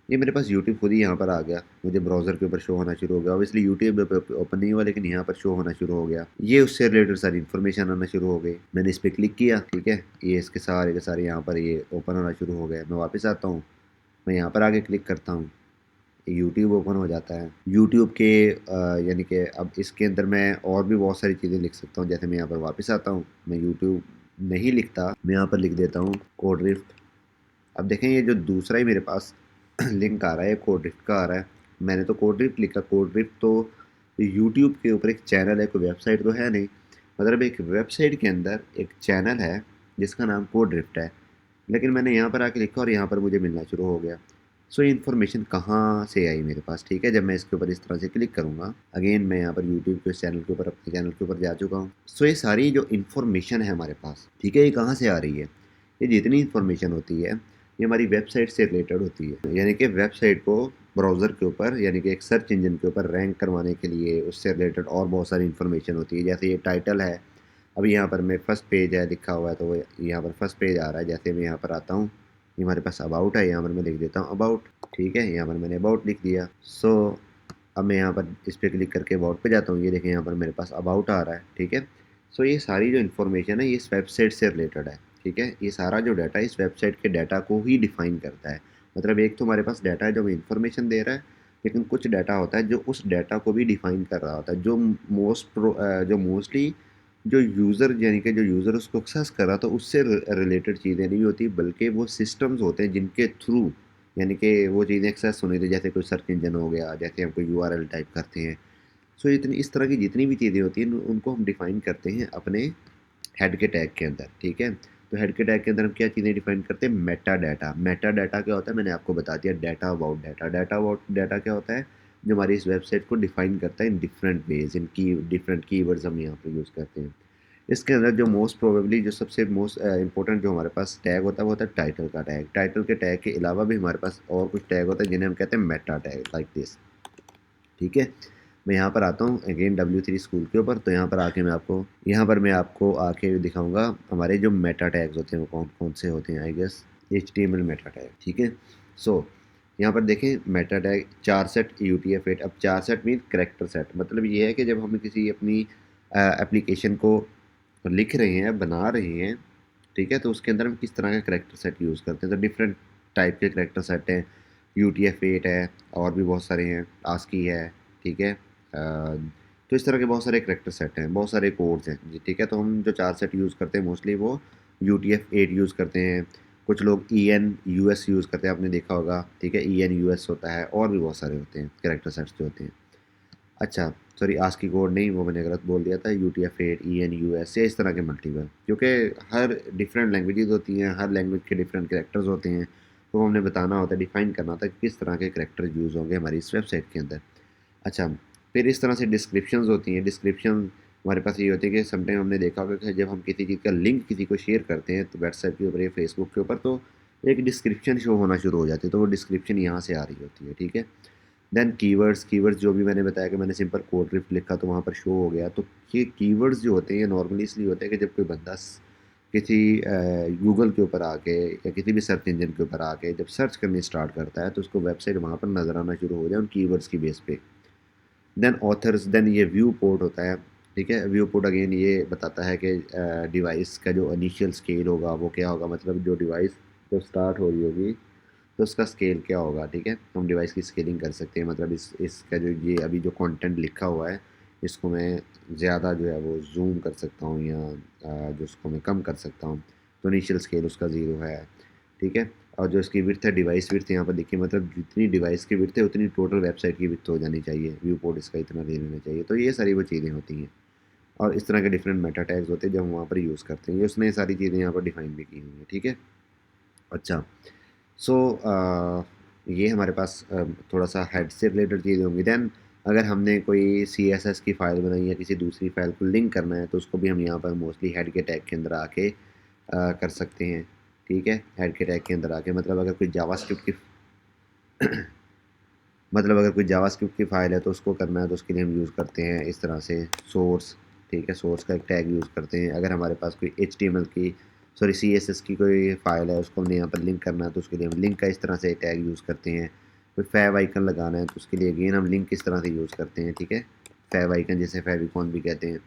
A: ये मेरे पास यूट्यूब खुद ही यहाँ पर आ गया, मुझे ब्राउज़र के ऊपर शो होना शुरू हो गया। ऑब्वियसली यूट्यूब ओपन नहीं हुआ, लेकिन यहाँ पर शो होना शुरू हो गया। ये उससे रिलेटेड सारी इन्फॉर्मेशन आना शुरू हो गई। मैंने इस पर क्लिक किया, ठीक है, ये इसके सारे के सारे यहाँ पर ये ओपन होना शुरू हो गए। मैं वापस आता हूँ, मैं यहाँ पर आके क्लिक करता हूँ, यूट्यूब ओपन हो जाता है। यूट्यूब के यानी कि अब इसके अंदर मैं और भी बहुत सारी चीज़ें लिख सकता हूँ। जैसे मैं यहाँ पर वापस आता हूँ, मैं यूट्यूब नहीं लिखता, मैं यहाँ पर लिख देता हूँ कोड रिफ्ट। अब देखें, ये जो दूसरा ही मेरे पास लिंक आ रहा है, कोड ड्रिफ्ट का आ रहा है। मैंने तो कोड ड्रिफ्ट लिखा, कोड ड्रिफ्ट तो यूट्यूब के ऊपर एक चैनल है, कोई वेबसाइट तो है नहीं। मतलब एक वेबसाइट के अंदर एक चैनल है जिसका नाम कोड ड्रिफ्ट है, लेकिन मैंने यहाँ पर आके लिखा और यहाँ पर मुझे मिलना शुरू हो गया। सो ये इन्फॉर्मेशन कहाँ से आई मेरे पास, ठीक है। जब मैं इसके ऊपर इस तरह से क्लिक करूँगा, अगेन मैं यहाँ पर यूट्यूब के चैनल के ऊपर, अपने चैनल के ऊपर जा चुका हूँ। सो ये सारी जो इन्फॉर्मेशन है हमारे पास, ठीक है, ये कहाँ से आ रही है? ये जितनी इन्फॉर्मेशन होती है ये हमारी वेबसाइट से रिलेटेड होती है। यानी कि वेबसाइट को ब्राउज़र के ऊपर, यानी कि एक सर्च इंजन के ऊपर रैंक करवाने के लिए उससे रिलेटेड और बहुत सारी इन्फॉर्मेशन होती है। जैसे ये टाइटल है, अभी यहाँ पर मैं फर्स्ट पेज है लिखा हुआ है, तो वो यहाँ पर फर्स्ट पेज आ रहा है। जैसे मैं यहाँ पर आता हूँ, ये हमारे पास अबाउट है, यहाँ पर मैं लिख देता हूँ अबाउट, ठीक है। यहाँ पर मैंने अबाउट लिख दिया। सो अब मैं यहाँ पर इस पर क्लिक करके अबाउट पे जाता हूँ, ये देखें यहाँ पर मेरे पास अबाउट आ रहा है, ठीक है। सो ये सारी जो इन्फॉर्मेशन है ये इस वेबसाइट से रिलेटेड है, ठीक है। ये सारा जो डाटा इस वेबसाइट के डाटा को ही डिफाइन करता है। मतलब एक तो हमारे पास डाटा है जो हमें इन्फॉर्मेशन दे रहा है, लेकिन कुछ डाटा होता है जो उस डाटा को भी डिफाइन कर रहा होता है, जो मोस्टली जो यूज़र, यानी कि जो यूज़र उसको एक्सेस कर रहा था उससे रिलेटेड चीज़ें नहीं होती, बल्कि वो सिस्टम्स होते हैं जिनके थ्रू, यानी कि वो चीज़ें एक्सेस होनी थी। जैसे कोई सर्च इंजन हो गया, जैसे हम कोई यूआरएल टाइप करते हैं। सो इतनी इस तरह की जितनी भी चीज़ें होती हैं उनको हम डिफ़ाइन करते हैं अपने हेड के टैग के अंदर, ठीक है। तो हेड के टैग के अंदर हम क्या चीज़ें डिफ़ाइन करते हैं? Meta data. मेटा डाटा क्या होता है? मैंने आपको बता दिया, data about data. Data about data क्या होता है? जो हमारी इस वेबसाइट को डिफ़ाइन करता है इन डिफरेंट वेज़, इन की डिफरेंट कीवर्ड्स हम यहाँ पे यूज़ करते हैं। इसके अंदर जो मोस्ट प्रोबेबली जो सबसे मोस्ट इंपॉर्टेंट जो हमारे पास टैग होता है वो होता है टाइटल का टैग। टाइटल के टैग के अलावा भी हमारे पास और कुछ टैग होते हैं जिन्हें हम कहते हैं मेटा टैग, लाइक दिस, ठीक है। मैं यहाँ पर आता हूँ अगेन W3 स्कूल के ऊपर, तो यहाँ पर मैं आपको आके दिखाऊंगा हमारे जो मेटा टैग्स होते हैं वो कौन कौन से होते हैं। I guess HTML meta tag, ठीक है। सो यहाँ पर देखें मेटा टैग 4 सेट UTF-8। अब 4 सेट मीन करेक्टर सेट, मतलब ये है कि जब हम किसी अपनी एप्लीकेशन को लिख रहे हैं, बना रहे हैं, ठीक है, तो उसके अंदर हम किस तरह का करेक्टर सेट यूज़ करते हैं। तो डिफरेंट टाइप के करेक्टर सेट हैं, UTF-8 है, और भी बहुत सारे हैं, आस्की है, ठीक है। तो इस तरह के बहुत सारे करेक्टर सेट हैं, बहुत सारे कोड्स हैं जी, ठीक है। तो हम जो 4 सेट यूज़ करते हैं मोस्टली वो UTF-8 यूज़ करते हैं। कुछ लोग EN-US यूज़ करते हैं, आपने देखा होगा, ठीक है। EN-US होता है, और भी बहुत सारे होते हैं करेक्टर सेट्स जो होते हैं। अच्छा, सॉरी, आस्की कोड नहीं, वो मैंने गलत बोल दिया था। UTF-8, EN-US, इस तरह के मल्टीपल, क्योंकि हर डिफरेंट लैंग्वेजेस होती हैं, हर लैंग्वेज के डिफरेंट कैरेक्टर्स होते हैं, तो हमने बताना होता है, डिफाइन करना होता है कि किस तरह के कैरेक्टर यूज़ होंगे हमारी इस वेबसाइट के अंदर। अच्छा, फिर इस तरह से डिस्क्रिप्शंस होती हैं। डिस्क्रिप्शन हमारे पास ये होती है कि समटाइम हमने देखा होगा कि जब हम किसी चीज़ का लिंक किसी को शेयर करते हैं, तो व्हाट्सएप के ऊपर या फेसबुक के ऊपर, तो एक डिस्क्रिप्शन शो होना शुरू हो जाती है, तो वो डिस्क्रिप्शन यहाँ से आ रही होती है, ठीक है। देन कीवर्ड्स जो भी मैंने बताया कि मैंने सिंपल कोड रिफ लिखा तो वहाँ पर शो हो गया। तो ये कीवर्ड्स जो होते हैं ये नॉर्मली इसलिए होते हैं कि जब कोई बंदा किसी गूगल के ऊपर आके या किसी भी सर्च इंजन के ऊपर आके जब सर्च करनी स्टार्ट करता है, तो उसको वेबसाइट वहाँ पर नज़र आना शुरू हो जाए उन कीवर्ड्स की बेस पे। देन ऑथर्स, देन ये व्यू पोर्ट होता है, ठीक है। व्यू पोर्ट अगेन ये बताता है कि डिवाइस का जो इनिशियल स्केल होगा वो क्या होगा, मतलब जो डिवाइस जो स्टार्ट हो रही होगी तो उसका स्केल क्या होगा, ठीक है। तो हम डिवाइस की स्केलिंग कर सकते हैं, मतलब इसका जो ये अभी जो कंटेंट लिखा हुआ है इसको मैं ज़्यादा जो है वो जूम कर सकता हूँ, या जो उसको मैं कम कर सकता हूँ। तो इनिशियल स्केल उसका 0 है, ठीक है। और जो इसकी विड्थ है, डिवाइस विड्थ यहाँ पर देखिए, मतलब जितनी डिवाइस की विड्थ है उतनी टोटल वेबसाइट की विड्थ हो जानी चाहिए। व्यू पोर्ट इसका इतना दे देना चाहिए। तो ये सारी वो चीज़ें होती हैं, और इस तरह के डिफरेंट मेटा टैग्स होते हैं जो हम वहाँ पर यूज़ करते हैं। ये उसने सारी चीज़ें यहाँ पर डिफाइन भी की हुई हैं, ठीक है। अच्छा, सो ये हमारे पास थोड़ा सा हेड से रिलेटेड चीज़ें होंगी। देन अगर हमने कोई CSS की फ़ाइल बनाई है, किसी दूसरी फ़ाइल को लिंक करना है, तो उसको भी हम यहाँ पर मोस्टली हेड के टैग के अंदर आके कर सकते हैं, ठीक है। हेड के टैग के अंदर आके, मतलब अगर कोई जावास्क्रिप्ट की मतलब अगर कोई जावास्क्रिप्ट की फ़ाइल है तो उसको करना है, तो उसके लिए हम यूज़ करते हैं इस तरह से सोर्स, ठीक है। सोर्स का एक टैग यूज़ करते हैं। अगर हमारे पास कोई HTML की, सॉरी, CSS की कोई फ़ाइल है, उसको हमने यहाँ पर लिंक करना है, तो उसके लिए हम लिंक का इस तरह से टैग यूज़ करते हैं। कोई फैव आइकन लगाना है तो उसके लिए अगेन हम लिंक इस तरह से यूज़ करते हैं, ठीक है। फैव आइकन, जिसे फेविकॉन भी कहते हैं।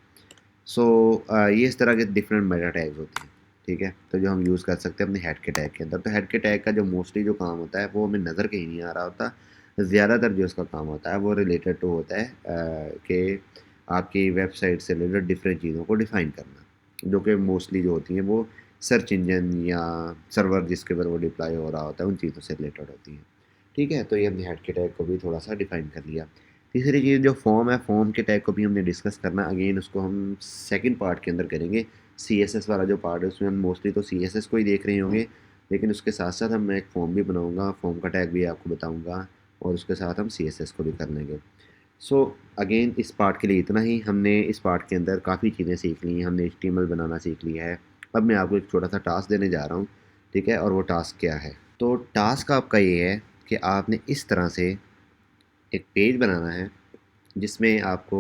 A: सो ये इस तरह के डिफरेंट मेटा टैग्स होते हैं, ठीक है। तो जो हम यूज़ कर सकते हैं अपने हेड के टैग के अंदर। तो हेड के टैग का जो मोस्टली जो काम होता है वो हमें नज़र कहीं नहीं आ रहा होता। ज़्यादातर जो इसका काम होता है वो रिलेटेड टू होता है कि आपकी वेबसाइट से रिलेटेड डिफरेंट चीज़ों को डिफ़ाइन करना, जो कि मोस्टली जो होती हैं वो सर्च इंजन या सर्वर जिसके ऊपर वो डिप्लॉय हो रहा होता है उन चीज़ों से रिलेटेड होती हैं, ठीक है, तो ये हमने हेड के टैग को भी थोड़ा सा डिफाइन कर लिया। तीसरी चीज़ जो फॉर्म है, फॉर्म के टैग को भी हमने डिस्कस करना। अगेन उसको हम सेकंड पार्ट के अंदर करेंगे। सीएसएस वाला जो पार्ट है उसमें हम मोस्टली तो सीएसएस को ही देख रहे होंगे, लेकिन उसके साथ साथ हम एक फॉर्म भी बनाऊंगा, फॉर्म का टैग भी आपको बताऊंगा, और उसके साथ हम सीएसएस को भी कर लेंगे। सो अगेन इस पार्ट के लिए इतना ही। हमने इस पार्ट के अंदर काफ़ी चीज़ें सीख ली हैं, हमने एचटीएमएल बनाना सीख लिया है। अब मैं आपको एक छोटा सा टास्क देने जा रहा हूँ, ठीक है, और वो टास्क क्या है? तो टास्क आपका ये है कि आपने इस तरह से एक पेज बनाना है जिसमें आपको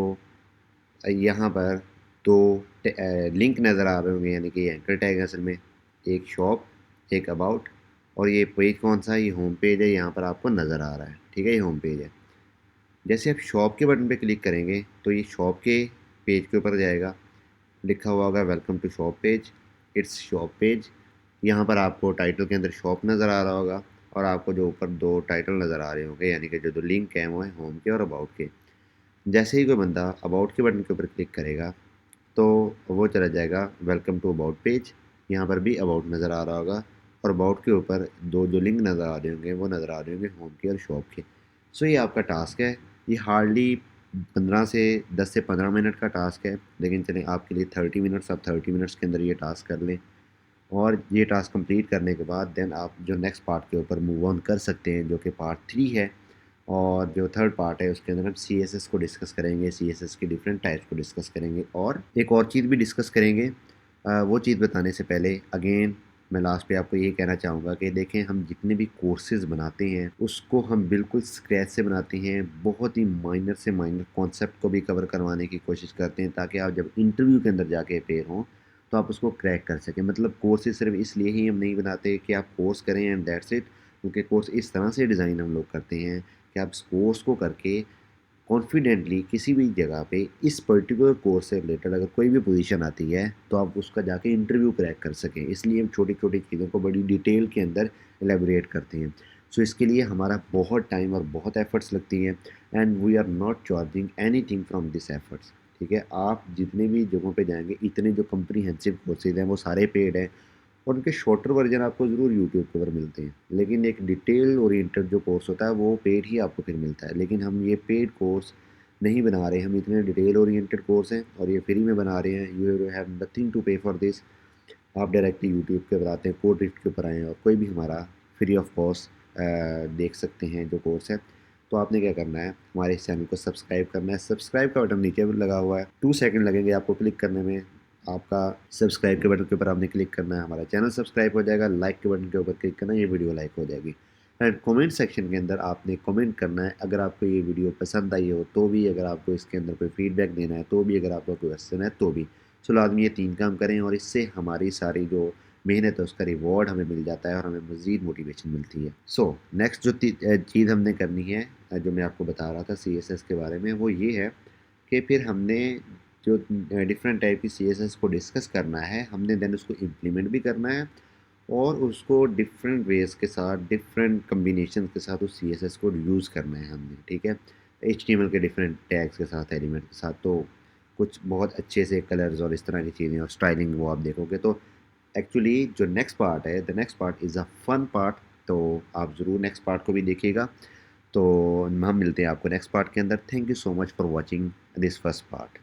A: यहाँ पर दो लिंक नज़र आ रहे होंगे, यानी कि एंकर टैग है असल में, एक शॉप, एक अबाउट, और ये पेज कौन सा है? ये होम पेज है, यहाँ पर आपको नज़र आ रहा है, ठीक है, ये होम पेज है। जैसे आप शॉप के बटन पे क्लिक करेंगे तो ये शॉप के पेज के ऊपर जाएगा, लिखा हुआ होगा welcome to shop page, it's shop page. यहाँ पर आपको टाइटल के अंदर शॉप नज़र आ रहा होगा, और आपको जो ऊपर दो टाइटल नज़र आ रहे होंगे, यानी कि जो दो लिंक हैं वो है होम के और अबाउट के। जैसे ही कोई बंदा अबाउट के बटन के ऊपर क्लिक करेगा तो वो चला जाएगा वेलकम टू अबाउट पेज, यहाँ पर भी अबाउट नज़र आ रहा होगा, और अबाउट के ऊपर दो जो लिंक नज़र आ रहे होंगे वो नज़र आ रहे होंगे होम के और शॉप के। सो ये आपका टास्क है। ये हार्डली 10 से 15 मिनट का टास्क है, लेकिन चलें आपके लिए 30 मिनट्स, आप 30 मिनट्स के अंदर ये टास्क कर लें, और ये टास्क कंप्लीट करने के बाद देन आप जो नेक्स्ट पार्ट के ऊपर मूव ऑन कर सकते हैं, जो कि पार्ट 3 है। और जो थर्ड पार्ट है उसके अंदर हम सीएसएस को डिस्कस करेंगे, सीएसएस के डिफरेंट टाइप्स को डिस्कस करेंगे, और एक और चीज़ भी डिस्कस करेंगे। वो चीज़ बताने से पहले अगेन मैं लास्ट पे आपको ये कहना चाहूँगा कि देखें, हम जितने भी कोर्सेज़ बनाते हैं उसको हम बिल्कुल स्क्रैच से बनाते हैं, बहुत ही माइनर से माइनर कॉन्सेप्ट को भी कवर करवाने की कोशिश करते हैं, ताकि आप जब इंटरव्यू के अंदर जाके अपेयर हों तो आप उसको क्रैक कर सकें। मतलब कोर्सेज सिर्फ इसलिए ही हम नहीं बनाते कि आप कोर्स करें एंड दैट्स इट, क्योंकि कोर्स इस तरह से डिज़ाइन हम लोग करते हैं कि आप इस कोर्स को करके कॉन्फिडेंटली किसी भी जगह पे इस पर्टिकुलर कोर्स से रिलेटेड अगर कोई भी पोजीशन आती है तो आप उसका जाके इंटरव्यू क्रैक कर सकें। इसलिए हम छोटी छोटी चीज़ों को बड़ी डिटेल के अंदर एलेबोरेट करते हैं। सो इसके लिए हमारा बहुत टाइम और बहुत एफर्ट्स लगती हैं, and we are not charging anything from this efforts. ठीक है, आप जितने भी जगहों पे जाएंगे, इतने जो कम्प्रीहेंसिव कोर्सेज हैं वो सारे पेड हैं, और उनके शॉर्टर वर्जन आपको ज़रूर यूट्यूब के ऊपर मिलते हैं, लेकिन एक डिटेल ओरिएंटेड जो कोर्स होता है वो पेड ही आपको फिर मिलता है। लेकिन हम ये पेड कोर्स नहीं बना रहे, हम इतने डिटेल ओरिएंटेड कोर्स हैं और ये फ्री में बना रहे हैं। यू हैव नथिंग टू पे फॉर दिस। आप डायरेक्टली यूट्यूब के बताते हैं, कोड ड्रिफ्ट के ऊपर आएँ और कोई भी हमारा फ्री ऑफ कॉस्ट देख सकते हैं जो कोर्स है। तो आपने क्या करना है, हमारे इस चैनल को सब्सक्राइब करना है। सब्सक्राइब का बटन नीचे भी लगा हुआ है, 2 सेकंड लगेंगे आपको क्लिक करने में। आपका सब्सक्राइब के बटन के ऊपर आपने क्लिक करना है, हमारा चैनल सब्सक्राइब हो जाएगा। लाइक के बटन के ऊपर क्लिक करना है, ये वीडियो लाइक हो जाएगी। एंड कमेंट सेक्शन के अंदर आपने कमेंट करना है, अगर आपको ये वीडियो पसंद आई हो तो भी, अगर आपको इसके अंदर कोई फीडबैक देना है तो भी, अगर आपका कोई क्वेश्चन है तो भी। सो लाजमी ये 3 काम करें, और इससे हमारी सारी जो मेहनत है उसका रिवॉर्ड हमें मिल जाता है और हमें मज़ीद मोटिवेशन मिलती है। सो नेक्स्ट जो चीज़ हमने करनी है, जो मैं आपको बता रहा था सीएसएस के बारे में, वो ये है कि फिर हमने जो डिफरेंट टाइप की सीएसएस को डिस्कस करना है, हमने देन उसको इम्प्लीमेंट भी करना है, और उसको डिफरेंट वेज के साथ, डिफरेंट कम्बिनेशन के साथ उस सीएसएस को यूज़ करना है हमने। ठीक है, एचटीएमएल के डिफरेंट टैग्स के साथ, एलिमेंट के साथ, तो कुछ बहुत अच्छे से कलर्स और इस तरह की चीज़ें और स्टाइलिंग वो आप देखोगे। तो एक्चुअली जो नेक्स्ट पार्ट है, the next part is a fun part, तो आप ज़रूर नेक्स्ट पार्ट को भी देखिएगा। तो हम मिलते हैं आपको नेक्स्ट पार्ट के अंदर। Thank you so much for watching this first part.